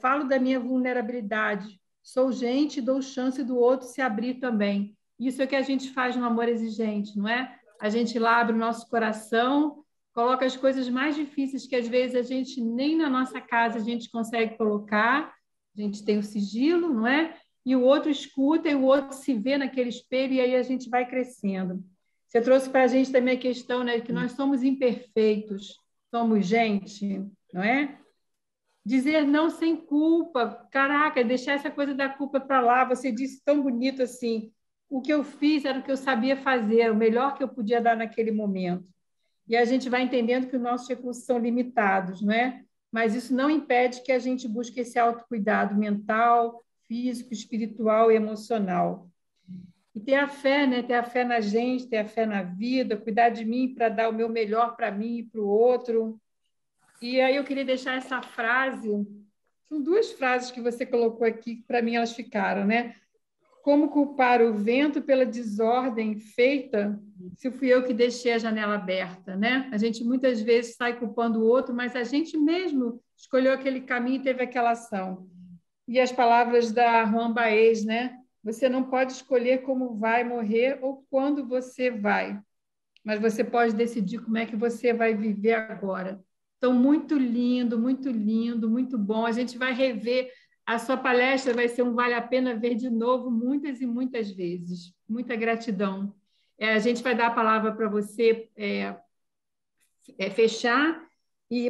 falo da minha vulnerabilidade. Sou gente, dou chance do outro se abrir também. Isso é o que a gente faz no amor exigente, não é? A gente lá abre o nosso coração, coloca as coisas mais difíceis que às vezes a gente nem na nossa casa a gente consegue colocar. A gente tem o sigilo, não é? E o outro escuta e o outro se vê naquele espelho e aí a gente vai crescendo. Você trouxe para a gente também a questão, né, que nós somos imperfeitos, somos gente, não é? Dizer não sem culpa. Caraca, deixar essa coisa da culpa para lá. Você disse tão bonito assim, o que eu fiz era o que eu sabia fazer, o melhor que eu podia dar naquele momento. E a gente vai entendendo que os nossos recursos são limitados, não é? Mas isso não impede que a gente busque esse autocuidado mental, físico, espiritual e emocional. E ter a fé, né? Ter a fé na gente, ter a fé na vida, cuidar de mim para dar o meu melhor para mim e para o outro. E aí eu queria deixar essa frase, são duas frases que você colocou aqui, que para mim elas ficaram, né? Como culpar o vento pela desordem feita se fui eu que deixei a janela aberta, né? A gente muitas vezes sai culpando o outro, mas a gente mesmo escolheu aquele caminho e teve aquela ação. E as palavras da Juan Baez, né? Você não pode escolher como vai morrer ou quando você vai, mas você pode decidir como é que você vai viver agora. Então, muito lindo, muito bom. A gente vai rever. A sua palestra vai ser um vale a pena ver de novo muitas e muitas vezes. Muita gratidão. A gente vai dar a palavra para você fechar,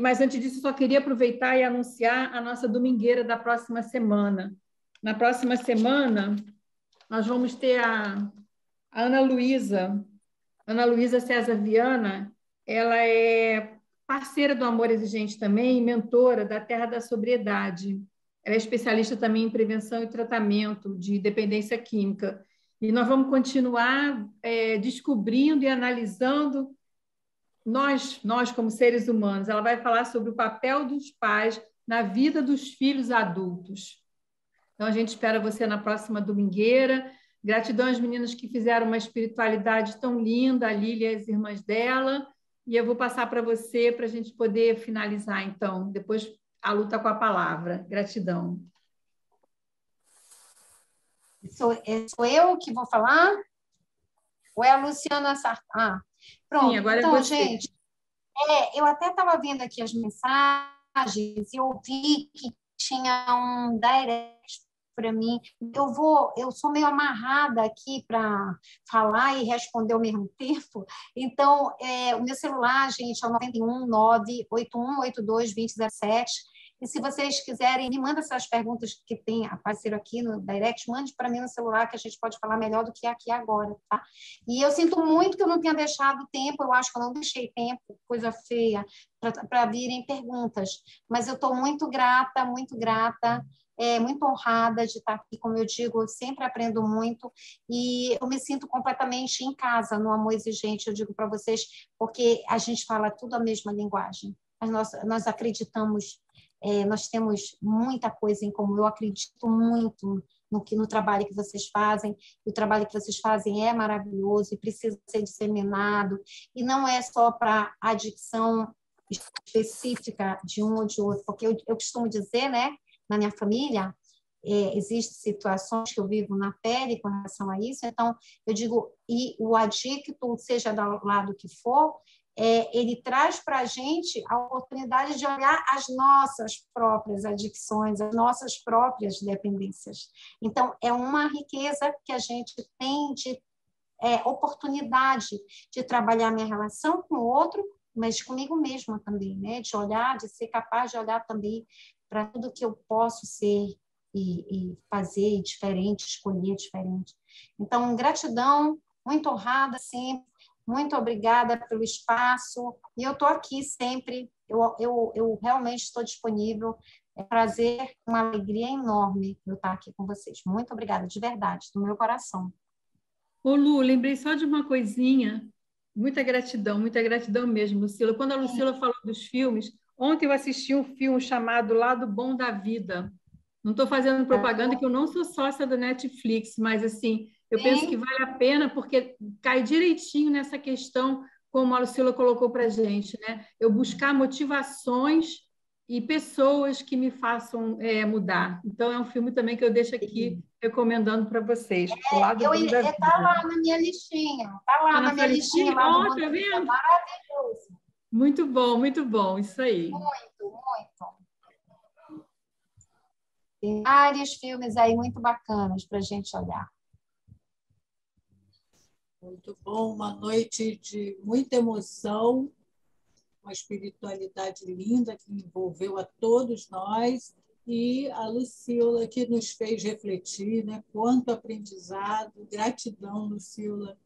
mas antes disso, eu só queria aproveitar e anunciar a nossa domingueira da próxima semana. Na próxima semana, nós vamos ter a Ana Luísa César Viana. Ela é parceira do Amor Exigente também, e mentora da Terra da Sobriedade. Ela é especialista também em prevenção e tratamento de dependência química. E nós vamos continuar descobrindo e analisando nós como seres humanos. Ela vai falar sobre o papel dos pais na vida dos filhos adultos. Então, a gente espera você na próxima domingueira. Gratidão às meninas que fizeram uma espiritualidade tão linda, a Lília e as irmãs dela. E eu vou passar para você para a gente poder finalizar, então. Depois a Lu está com a palavra. Gratidão. Sou eu que vou falar? Ou é a Luciana Sartá? Pronto. Sim, agora então, é você. gente, eu até estava vendo aqui as mensagens e eu vi que tinha um direct para mim. Eu sou meio amarrada aqui para falar e responder ao mesmo tempo. Então, o meu celular, gente, é o 91981822007. E se vocês quiserem, me manda essas perguntas que tem apareceram aqui no direct, mande para mim no celular, que a gente pode falar melhor do que aqui agora, tá? E eu sinto muito que eu não tenha deixado tempo, eu acho que eu não deixei tempo, coisa feia, para virem perguntas. Mas eu estou muito grata, muito honrada de estar aqui. Como eu digo, eu sempre aprendo muito e eu me sinto completamente em casa no Amor Exigente, eu digo para vocês, porque a gente fala tudo a mesma linguagem. Nós acreditamos, nós temos muita coisa em comum. Eu acredito muito no trabalho que vocês fazem. O trabalho que vocês fazem é maravilhoso e precisa ser disseminado. E não é só para adicção específica de um ou de outro, porque eu costumo dizer, né, na minha família, existem situações que eu vivo na pele com relação a isso, então eu digo, e o adicto, seja do lado que for, ele traz para a gente a oportunidade de olhar as nossas próprias adicções, as nossas próprias dependências. Então, é uma riqueza que a gente tem de oportunidade de trabalhar minha relação com o outro, mas comigo mesma também, né? De olhar, de ser capaz de olhar também para tudo que eu posso ser e fazer diferente, escolher diferente. Então, gratidão, muito honrada sempre, muito obrigada pelo espaço, e eu estou aqui sempre, eu realmente estou disponível, é um prazer, uma alegria enorme eu estar aqui com vocês. Muito obrigada, de verdade, do meu coração. Ô, Lu, lembrei só de uma coisinha, muita gratidão mesmo, Lucila. Quando a Lucila falou dos filmes, ontem eu assisti um filme chamado Lado Bom da Vida. Não estou fazendo propaganda, que eu não sou sócia da Netflix, mas assim, eu penso que vale a pena, porque cai direitinho nessa questão, como a Lucila colocou para a gente, né? Eu buscar motivações e pessoas que me façam mudar. Então, é um filme também que eu deixo aqui recomendando para vocês. Está lá na minha listinha. Está lá na minha listinha. Lá tá vendo? Maravilhoso. Muito bom, isso aí. Muito, muito. Tem vários filmes aí muito bacanas para a gente olhar. Muito bom, uma noite de muita emoção, uma espiritualidade linda que envolveu a todos nós, e a Lucila que nos fez refletir, né? Quanto aprendizado. Gratidão, Lucila.